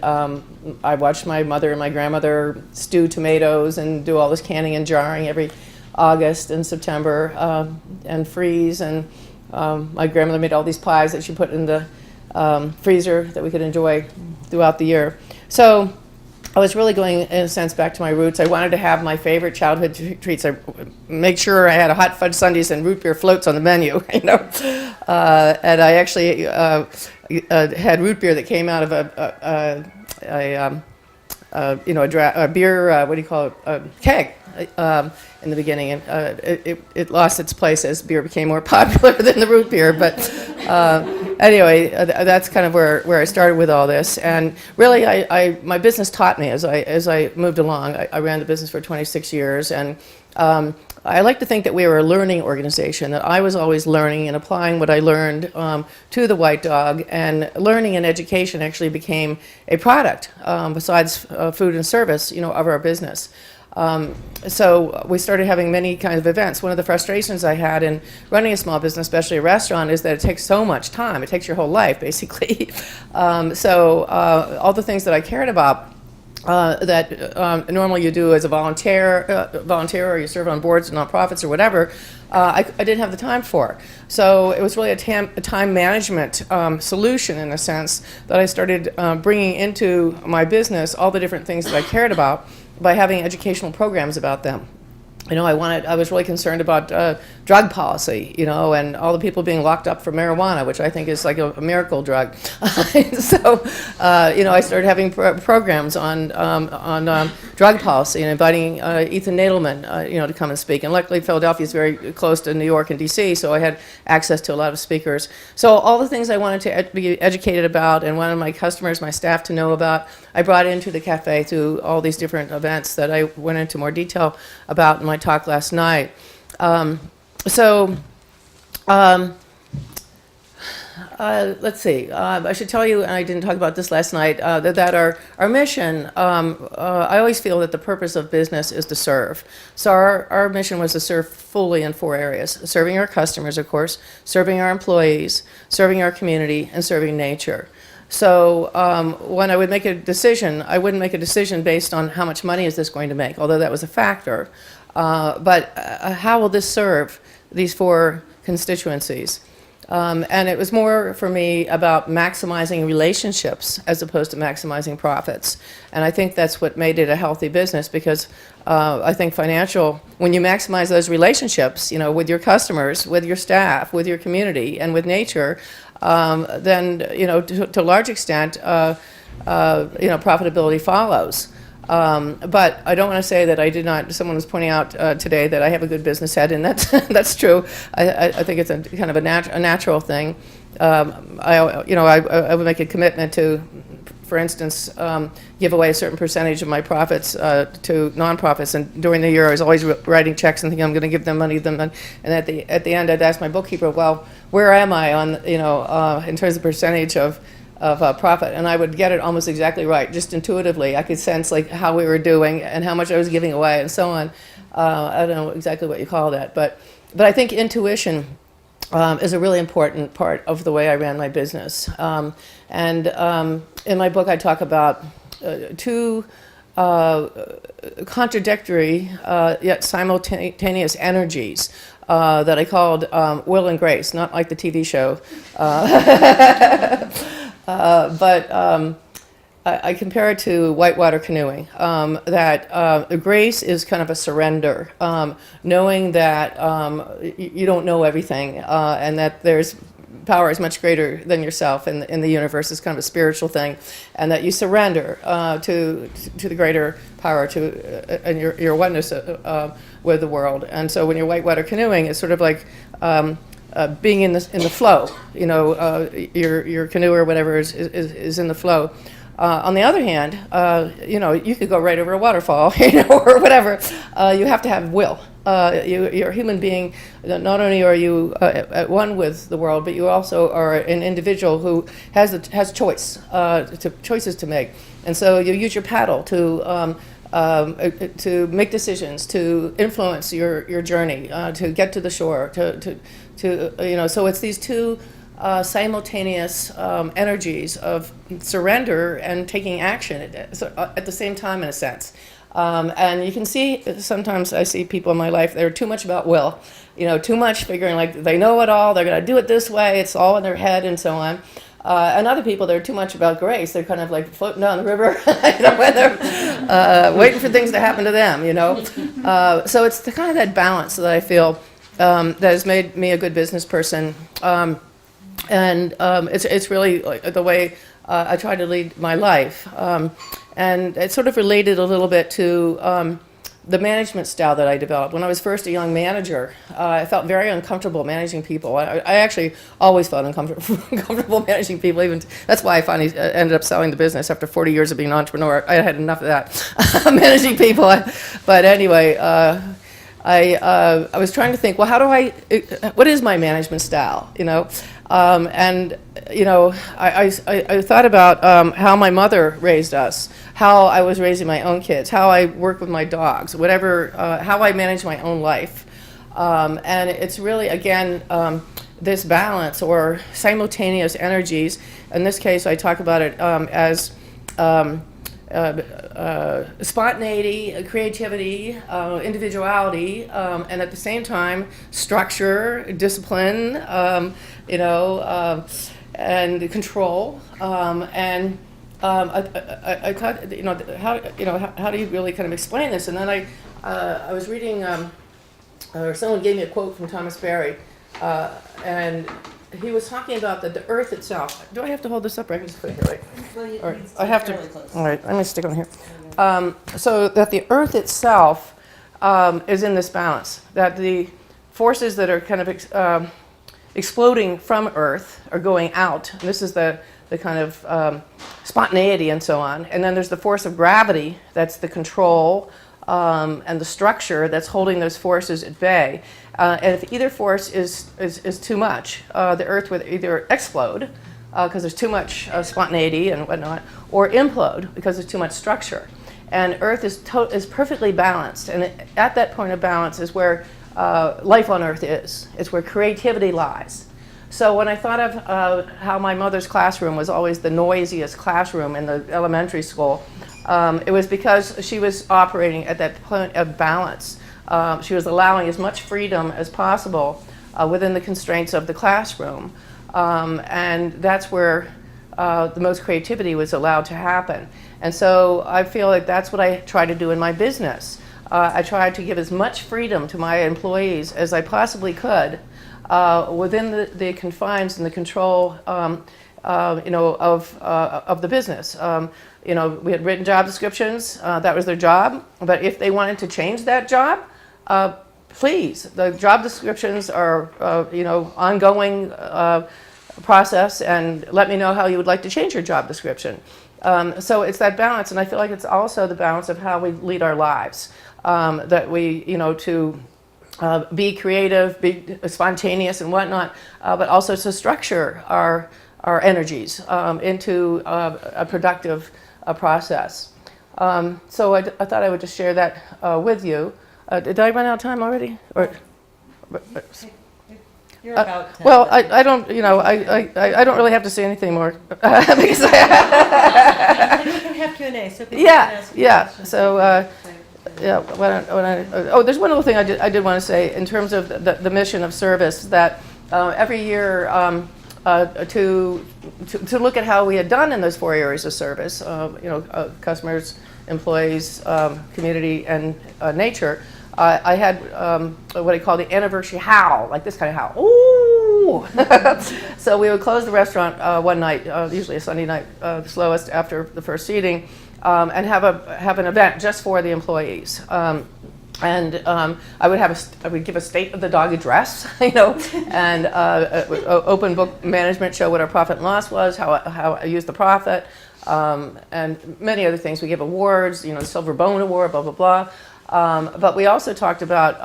S8: I watched my mother and my grandmother stew tomatoes and do all this canning and jarring every August and September, and freeze. And my grandmother made all these pies that she put in the freezer that we could enjoy throughout the year. So I was really going, in a sense, back to my roots. I wanted to have my favorite childhood treats. I make sure I had a hot fudge sundaes and root beer floats on the menu, you know. And I actually had root beer that came out of a beer, what do you call it, a keg. In the beginning, and it lost its place as beer became more popular than the root beer. But anyway, that's kind of where I started with all this. And really, my business taught me as I moved along. I ran the business for 26 years, and I like to think that we were a learning organization, that I was always learning and applying what I learned to the White Dog, and learning and education actually became a product besides food and service, of our business. So we started having many kinds of events. One of the frustrations I had in running a small business, especially a restaurant, is that it takes so much time. It takes your whole life, basically. So all the things that I cared about that normally you do as a volunteer, or you serve on boards and nonprofits or whatever, I didn't have the time for. So it was really a time management solution, in a sense, that I started bringing into my business all the different things that I cared about by having educational programs about them. I was really concerned about drug policy, and all the people being locked up for marijuana, which I think is like a miracle drug. So, I started having programs on drug policy and inviting Ethan Nadelman, to come and speak. And luckily, Philadelphia is very close to New York and D.C., so I had access to a lot of speakers. So all the things I wanted to be educated about and wanted my customers, my staff to know about, I brought into the cafe through all these different events that I went into more detail about in my talk last night. Let's see. I should tell you, and I didn't talk about this last night, that our mission, I always feel that the purpose of business is to serve. So our mission was to serve fully in 4 areas: serving our customers, of course, serving our employees, serving our community, and serving nature. So when I would make a decision, I wouldn't make a decision based on how much money is this going to make, although that was a factor. But how will this serve these 4 constituencies? And it was more for me about maximizing relationships as opposed to maximizing profits. And I think that's what made it a healthy business, because I think when you maximize those relationships, with your customers, with your staff, with your community, and with nature, then, to a large extent, profitability follows. But I don't want to say that I did not. Someone was pointing out today that I have a good business head, and that's true. I think it's a kind of a natural thing. I would make a commitment to, for instance, give away a certain percentage of my profits to nonprofits. And during the year, I was always writing checks and thinking I'm going to give them money. And at the end, I'd ask my bookkeeper, well, where am I on in terms of percentage of profit? And I would get it almost exactly right, just intuitively. I could sense like how we were doing and how much I was giving away and so on. I don't know exactly what you call that, but I think intuition is a really important part of the way I ran my business. And in my book, I talk about 2 contradictory yet simultaneous energies that I called Will and Grace, not like the TV show. But I compare it to whitewater canoeing, that grace is kind of a surrender, knowing that you don't know everything, and that there's power is much greater than yourself in the universe. It's kind of a spiritual thing, and that you surrender to the greater power, and your oneness with the world. And so when you're whitewater canoeing, it's sort of like being in the flow. Your canoe or whatever is in the flow. On the other hand, you could go right over a waterfall, or whatever. You have to have will. You're a human being. Not only are you at one with the world, but you also are an individual who has choices to make. And so you use your paddle to to make decisions, to influence your journey, to get to the shore, so it's these two simultaneous energies of surrender and taking action at the same time, in a sense. And you can see, sometimes I see people in my life that are too much about will, too much figuring like they know it all, they're going to do it this way, it's all in their head and so on. And other people, they're too much about grace. They're kind of like floating down the river, when they're waiting for things to happen to them, So it's the kind of that balance that I feel that has made me a good business person. It's really like the way I try to lead my life. And it's sort of related a little bit to the management style that I developed. When I was first a young manager, I felt very uncomfortable managing people. I actually always felt uncomfortable managing people. That's why I finally ended up selling the business after 40 years of being an entrepreneur. I had enough of that, managing people. But anyway, I was trying to think, well, what is my management style, I thought about how my mother raised us, how I was raising my own kids, how I work with my dogs, how I manage my own life. And it's really, again, this balance or simultaneous energies. In this case, I talk about it as spontaneity, creativity, individuality, and at the same time, structure, discipline, and control. I thought, how do you really kind of explain this? And then I was reading, or someone gave me a quote from Thomas Berry, and he was talking about the earth itself. Do I have to hold this up? Or I can just put it here, right?
S7: Well, you
S8: All right,
S7: can
S8: I have
S7: fairly
S8: to.
S7: close.
S8: All right, I'm going to stick on here. So that the earth itself is in this balance. That the forces that are kind of exploding from Earth are going out. And this is the kind of spontaneity and so on. And then there's the force of gravity. That's the control and the structure that's holding those forces at bay. And if either force is too much, the Earth would either explode because there's too much spontaneity and whatnot, or implode because there's too much structure. And Earth is perfectly balanced. And at that point of balance is where life on Earth is. It's where creativity lies. So when I thought of how my mother's classroom was always the noisiest classroom in the elementary school, it was because she was operating at that point of balance. She was allowing as much freedom as possible within the constraints of the classroom. And that's where the most creativity was allowed to happen. And so I feel like that's what I try to do in my business. I tried to give as much freedom to my employees as I possibly could within the confines and the control, of the business. We had written job descriptions. That was their job. But if they wanted to change that job, please. The job descriptions are, ongoing process, and let me know how you would like to change your job description. So it's that balance, and I feel like it's also the balance of how we lead our lives. That we, to be creative, be spontaneous and whatnot, but also to structure our energies into a productive process. So I thought I would just share that with you. Did I run out of time already? Or,
S7: You're about 10.
S8: well, I don't, I don't really have to say anything more because
S7: We can have Q&A, so people can ask you questions.
S8: So. There's one other thing I did want to say in terms of the mission of service, that every year to look at how we had done in those 4 areas of service, customers, employees, community, and nature. I had what I call the anniversary howl, like this kind of howl. Ooh! So we would close the restaurant one night, usually a Sunday night, the slowest after the first seating, and have an event just for the employees. I would give a state of the dog address, and open book management, show what our profit and loss was, how I used the profit, and many other things. We give awards, Silver Bone Award, blah, blah, blah. But we also talked about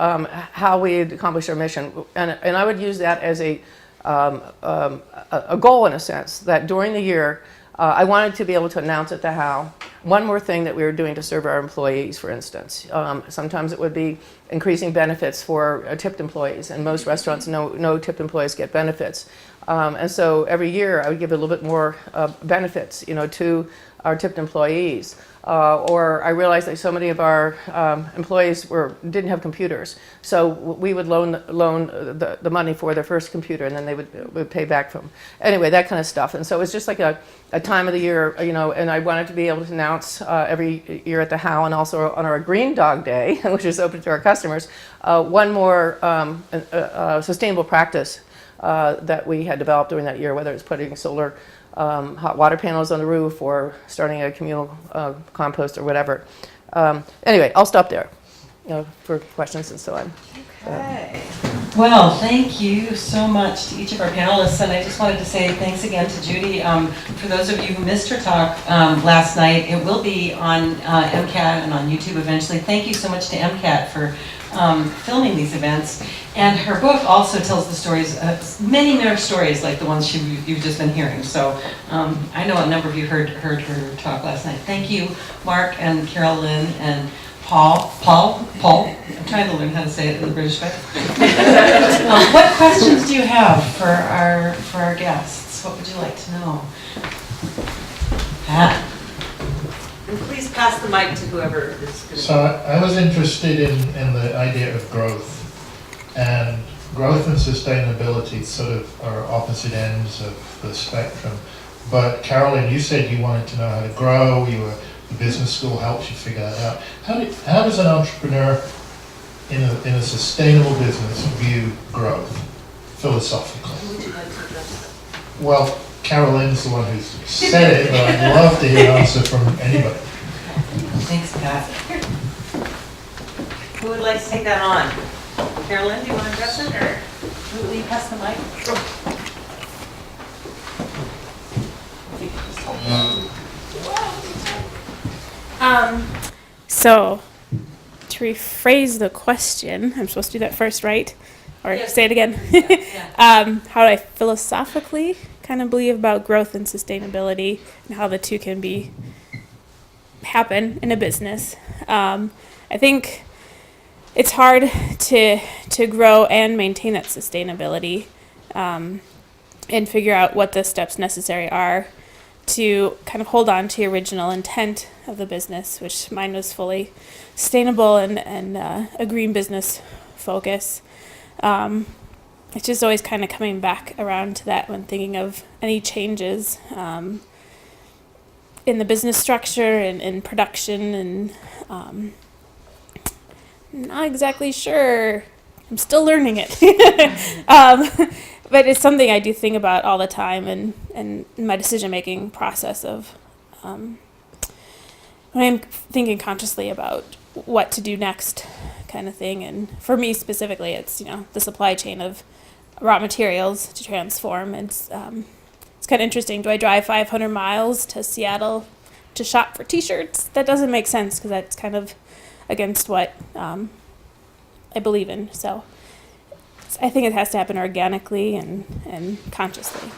S8: how we accomplished our mission, and I would use that as a goal, in a sense, that during the year, I wanted to be able to announce at the how one more thing that we were doing to serve our employees, for instance. Sometimes it would be increasing benefits for tipped employees, and most restaurants, no tipped employees get benefits. And so every year I would give a little bit more benefits, to our tipped employees. Or I realized that so many of our employees didn't have computers, so we would loan the money for their first computer, and then they would pay back from. Anyway, that kind of stuff. And so it was just like a time of the year, and I wanted to be able to announce every year at the How, and also on our Green Dog Day, which is open to our customers, one more sustainable practice that we had developed during that year, whether it's putting solar hot water panels on the roof or starting a communal compost or whatever. Anyway, I'll stop there for questions and so on.
S7: Okay. Well, thank you so much to each of our panelists, and I just wanted to say thanks again to Judy. For those of you who missed her talk last night, it will be on MCAT and on YouTube eventually. Thank you so much to MCAT for filming these events. And her book also tells the stories, many more stories like the ones you've just been hearing. So I know a number of you heard her talk last night. Thank you, Mark and Carol Lynn and Paul. I'm trying to learn how to say it in the British way. What questions do you have for our guests? What would you like to know? Pat?
S9: And please pass the mic to whoever is going to.
S10: So I was interested in the idea of growth, and growth and sustainability sort of are opposite ends of the spectrum. But Carolyn, you said you wanted to know how to grow. The business school helps you figure that out. How does an entrepreneur in a sustainable business view growth philosophically?
S9: Who would you like to address?
S10: Well, Carolyn's the one who's said it, but I'd love to hear an answer from anybody.
S7: Thanks, Pat.
S9: Who would like to take that on? Carolyn, do you want to address it, or
S7: Will you pass the mic?
S6: So, to rephrase the question, I'm supposed to do that first, right? Or
S7: Yes.
S6: say it again.
S7: Yeah.
S6: How do I philosophically kind of believe about growth and sustainability and how the two can happen in a business? I think it's hard to grow and maintain that sustainability and figure out what the steps necessary are to kind of hold on to the original intent of the business, which mine was fully sustainable and a green business focus. It's just always kind of coming back around to that when thinking of any changes in the business structure and in production, and not exactly sure. I'm still learning it. But it's something I do think about all the time, and in my decision-making process of when I'm thinking consciously about what to do next kind of thing. And for me specifically, it's, the supply chain of raw materials to transform. It's kind of interesting. Do I drive 500 miles to Seattle to shop for t-shirts? That doesn't make sense because that's kind of against what I believe in. So I think it has to happen organically and consciously.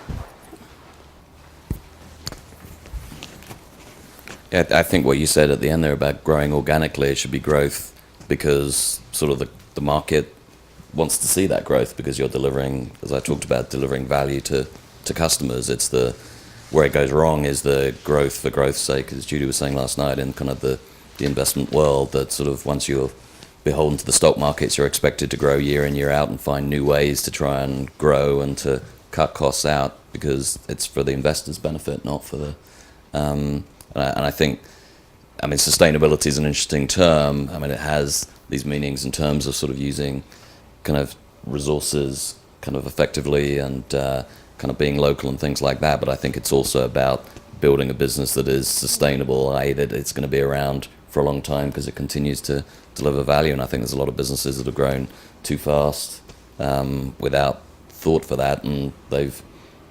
S3: Yeah, I think what you said at the end there about growing organically, it should be growth because sort of the market wants to see that growth because you're delivering, as I talked about, delivering value to customers. It's where it goes wrong is the growth for growth's sake, as Judy was saying last night, in kind of the investment world, that sort of once you're beholden to the stock markets, you're expected to grow year in, year out and find new ways to try and grow and to cut costs out because it's for the investor's benefit, not for the... and I think, sustainability is an interesting term. It has these meanings in terms of sort of using kind of resources kind of effectively and kind of being local and things like that. But I think it's also about building a business that is sustainable, i.e. that it's going to be around for a long time because it continues to deliver value. And I think there's a lot of businesses that have grown too fast without thought for that, and they've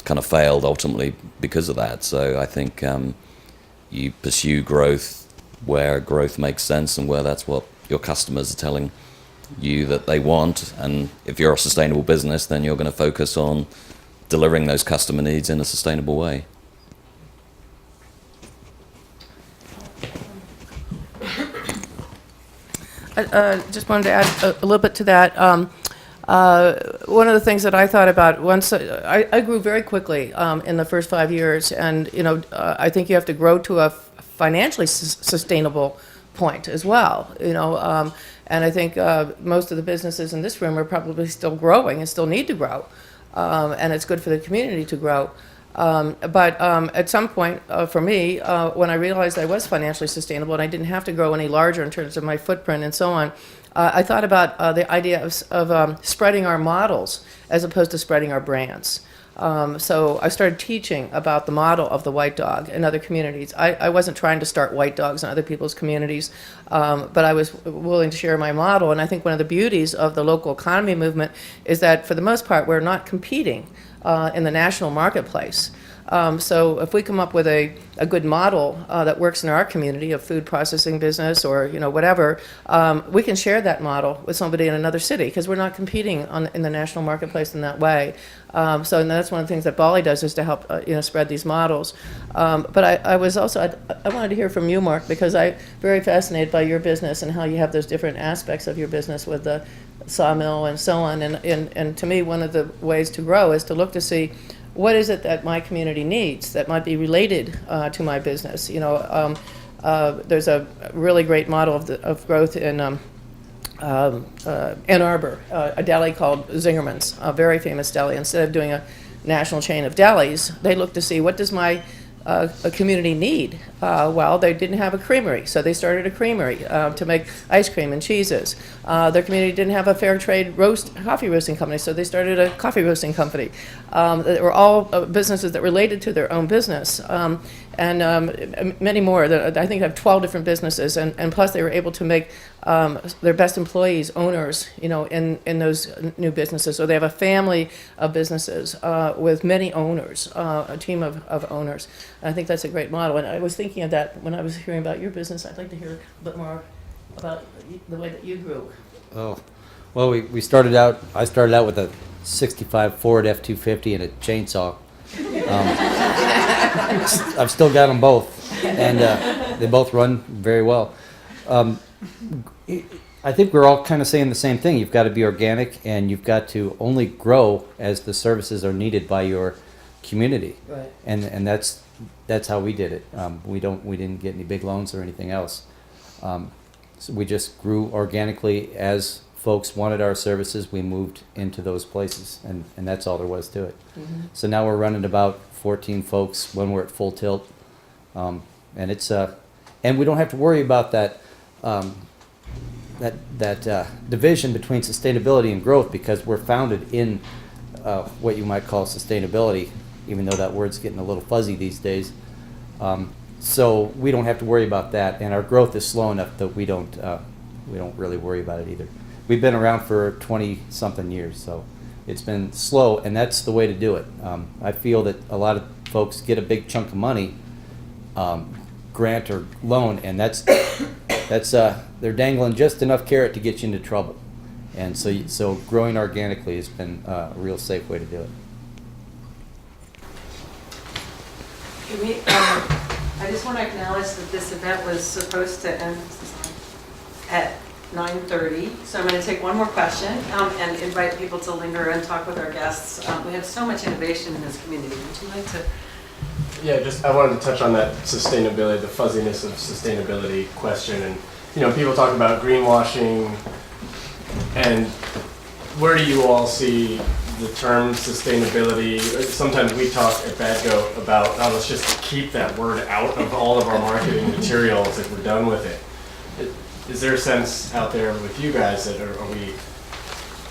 S3: kind of failed ultimately because of that. So I think you pursue growth where growth makes sense and where that's what your customers are telling you that they want. And if you're a sustainable business, then you're going to focus on delivering those customer needs in a sustainable way.
S8: I just wanted to add a little bit to that. One of the things that I thought about once I grew very quickly in the first 5 years, and I think you have to grow to a financially sustainable point as well. And I think most of the businesses in this room are probably still growing and still need to grow, and it's good for the community to grow. But at some point, for me, when I realized I was financially sustainable and I didn't have to grow any larger in terms of my footprint and so on, I thought about the idea of spreading our models as opposed to spreading our brands. So I started teaching about the model of the white dog in other communities. I wasn't trying to start white dogs in other people's communities, but I was willing to share my model. And I think one of the beauties of the local economy movement is that, for the most part, we're not competing in the national marketplace. So if we come up with a good model that works in our community of food processing business or whatever, we can share that model with somebody in another city because we're not competing in the national marketplace in that way. So and that's one of the things that Bali does, is to help spread these models. But I was also I wanted to hear from you, Mark, because I'm very fascinated by your business and how you have those different aspects of your business with the sawmill and so on. And to me, one of the ways to grow is to look to see what is it that my community needs that might be related to my business. There's a really great model of growth in Ann Arbor, a deli called Zingerman's, a very famous deli. Instead of doing a national chain of delis, they look to see, what does my a community need? Well, they didn't have a creamery, so they started a creamery to make ice cream and cheeses. Their community didn't have a fair trade coffee roasting company, so they started a coffee roasting company. They were all businesses that related to their own business. And many more. I think I have 12 different businesses, and plus they were able to make their best employees owners, in those new businesses. So they have a family of businesses with many owners, a team of owners. And I think that's a great model. And I was thinking of that when I was hearing about your business. I'd like to hear a bit more about the way that you grew.
S4: Oh, well, I started out with a 65 Ford F-250 and a chainsaw. I've still got them both, and they both run very well. I think we're all kind of saying the same thing. You've got to be organic, and you've got to only grow as the services are needed by your community.
S8: Right.
S4: And that's how we did it. We didn't get any big loans or anything else. So we just grew organically. As folks wanted our services, we moved into those places, and that's all there was to it.
S8: Mm-hmm.
S4: So now we're running about 14 folks when we're at full tilt, and it's and we don't have to worry about that division between sustainability and growth, because we're founded in what you might call sustainability, even though that word's getting a little fuzzy these days. So we don't have to worry about that, and our growth is slow enough that we don't really worry about it either. We've been around for 20-something years, so it's been slow, and that's the way to do it. I feel that a lot of folks get a big chunk of money, grant or loan, and that's they're dangling just enough carrot to get you into trouble. And so growing organically has been a real safe way to do it.
S9: I just want to acknowledge that this event was supposed to end at 9:30, so I'm going to take one more question and invite people to linger and talk with our guests. We have so much innovation in this community. Would you like to?
S5: Yeah, I wanted to touch on that sustainability, the fuzziness of sustainability question. And, people talk about greenwashing, and where do you all see the term sustainability? Sometimes we talk at Bad Goat about, let's just keep that word out of all of our marketing materials if we're done with it. Is there a sense out there with you guys that are we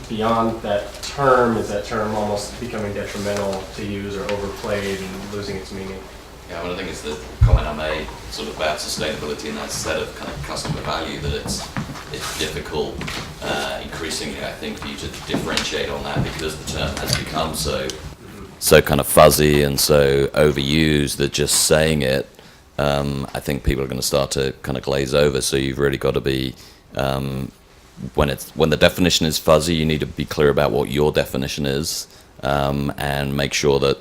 S5: beyond that term? Is that term almost becoming detrimental to use or overplayed and losing its meaning?
S3: Yeah, I think it's the comment I made sort of about sustainability and that set of kind of customer value, that it's difficult increasingly, I think, for you to differentiate on that, because the term has become so kind of fuzzy and so overused that just saying it, I think people are going to start to kind of glaze over. So you've really got to be, when the definition is fuzzy, you need to be clear about what your definition is, and make sure that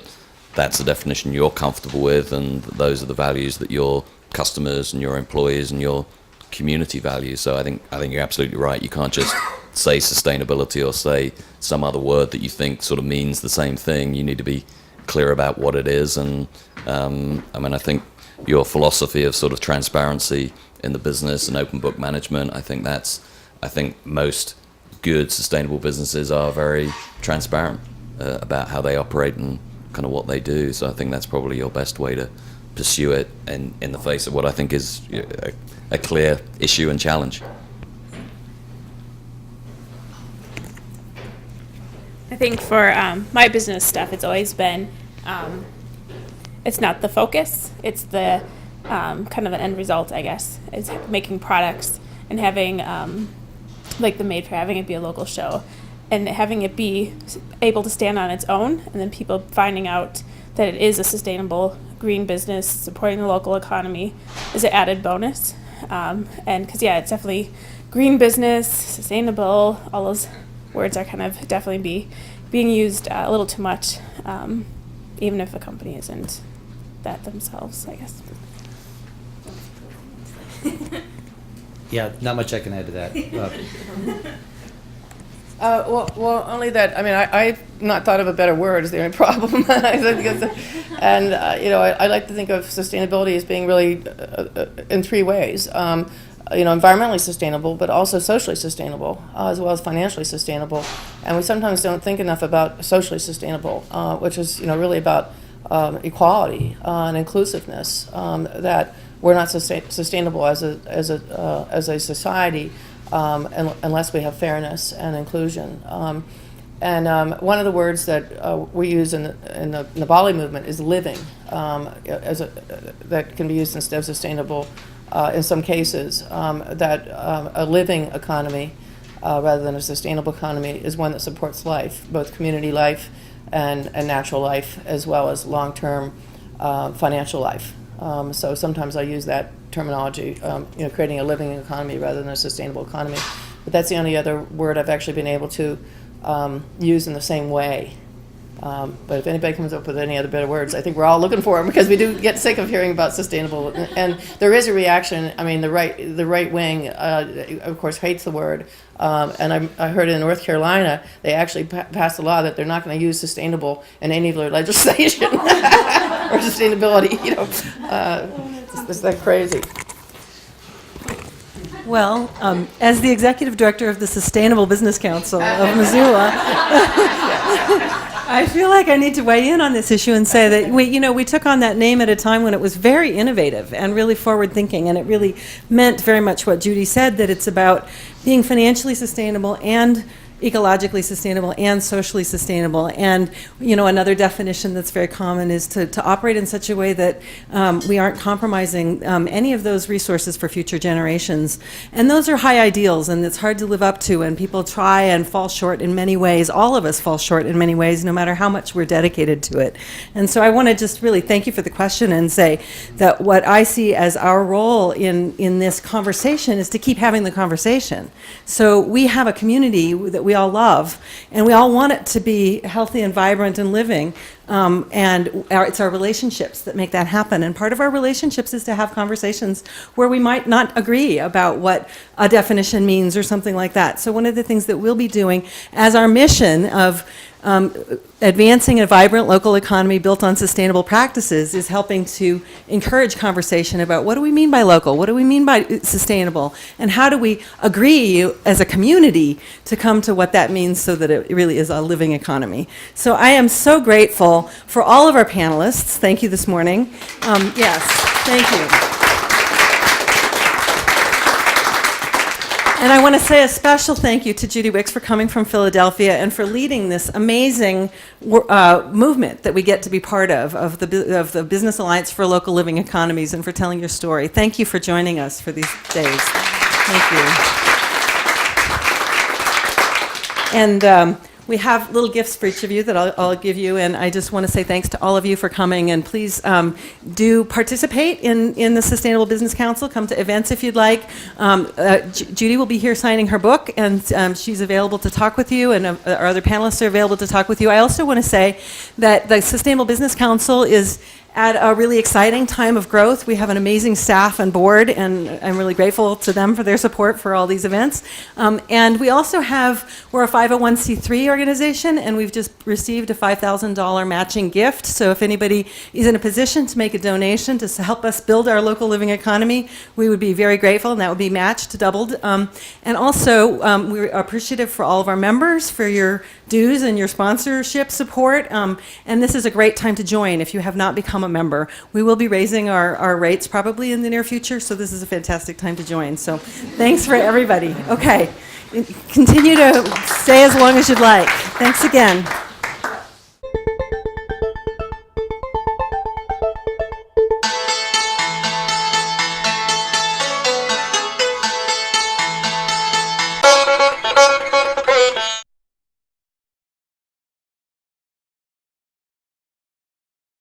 S3: that's the definition you're comfortable with, and those are the values that your customers and your employees and your community value. So I think you're absolutely right. You can't just say sustainability or say some other word that you think sort of means the same thing. You need to be clear about what it is. And I think your philosophy of sort of transparency in the business and open book management, I think most good sustainable businesses are very transparent about how they operate and kind of what they do. So I think that's probably your best way to pursue it in the face of what I think is a clear issue and challenge.
S6: I think for my business stuff, it's always been, it's not the focus, it's the kind of an end result, I guess. It's making products and having, like the Made for, having it be a local show and having it be able to stand on its own, and then people finding out that it is a sustainable green business supporting the local economy is an added bonus. And because, yeah, it's definitely green business, sustainable, all those words are kind of definitely being used a little too much, even if a company isn't that themselves, I guess.
S4: Yeah, not much I can add to that.
S8: Well, only that, I mean, I've not thought of a better word is the only problem. And, I like to think of sustainability as being really in three ways. Environmentally sustainable, but also socially sustainable, as well as financially sustainable. And we sometimes don't think enough about socially sustainable, which is, really about equality and inclusiveness, that we're not sustainable as a society unless we have fairness and inclusion. And one of the words that we use in the Bali movement is living, that can be used instead of sustainable in some cases. That a living economy rather than a sustainable economy is one that supports life, both community life and natural life, as well as long-term financial life. So sometimes I use that terminology, creating a living economy rather than a sustainable economy. But that's the only other word I've actually been able to use in the same way. But if anybody comes up with any other better words, I think we're all looking for them, because we do get sick of hearing about sustainable. And there is a reaction. I mean, the right wing, of course, hates the word. And I heard in North Carolina, they actually passed a law that they're not going to use sustainable in any of their legislation or sustainability. It's that crazy.
S1: Well, as the executive director of the Sustainable Business Council of Missoula, I feel like I need to weigh in on this issue and say that we took on that name at a time when it was very innovative and really forward-thinking, and it really meant very much what Judy said, that it's about being financially sustainable and ecologically sustainable and socially sustainable. And another definition that's very common is to operate in such a way that we aren't compromising any of those resources for future generations. And those are high ideals, and it's hard to live up to, and people try and fall short in many ways. All of us fall short in many ways, no matter how much we're dedicated to it. And so I want to just really thank you for the question and say that what I see as our role in this conversation is to keep having the conversation. So we have a community that we all love, and we all want it to be healthy and vibrant and living, it's our relationships that make that happen. And part of our relationships is to have conversations where we might not agree about what a definition means or something like that. So one of the things that we'll be doing as our mission of advancing a vibrant local economy built on sustainable practices is helping to encourage conversation about what do we mean by local, what do we mean by sustainable, and how do we agree as a community to come to what that means so that it really is a living economy. So I am so grateful for all of our panelists. Thank you this morning. Yes, thank you. And I want to say a special thank you to Judy Wicks for coming from Philadelphia and for leading this amazing movement that we get to be part of the Business Alliance for Local Living Economies, and for telling your story. Thank you for joining us for these days. Thank you. And we have little gifts for each of you that I'll give you, and I just want to say thanks to all of you for coming, and please do participate in the Sustainable Business Council. Come to events if you'd like. Judy will be here signing her book, and she's available to talk with you, and our other panelists are available to talk with you. I also want to say that the Sustainable Business Council is at a really exciting time of growth. We have an amazing staff and board, and I'm really grateful to them for their support for all these events. And we also we're a 501c3 organization, and we've just received a $5,000 matching gift. So if anybody is in a position to make a donation to help us build our local living economy, we would be very grateful, and that would be matched, doubled. And also, we're appreciative for all of our members for your dues and your sponsorship support. And this is a great time to join if you have not become a member. We will be raising our rates probably in the near future, so this is a fantastic time to join. So thanks for everybody. Okay, continue to stay as long as you'd like. Thanks again.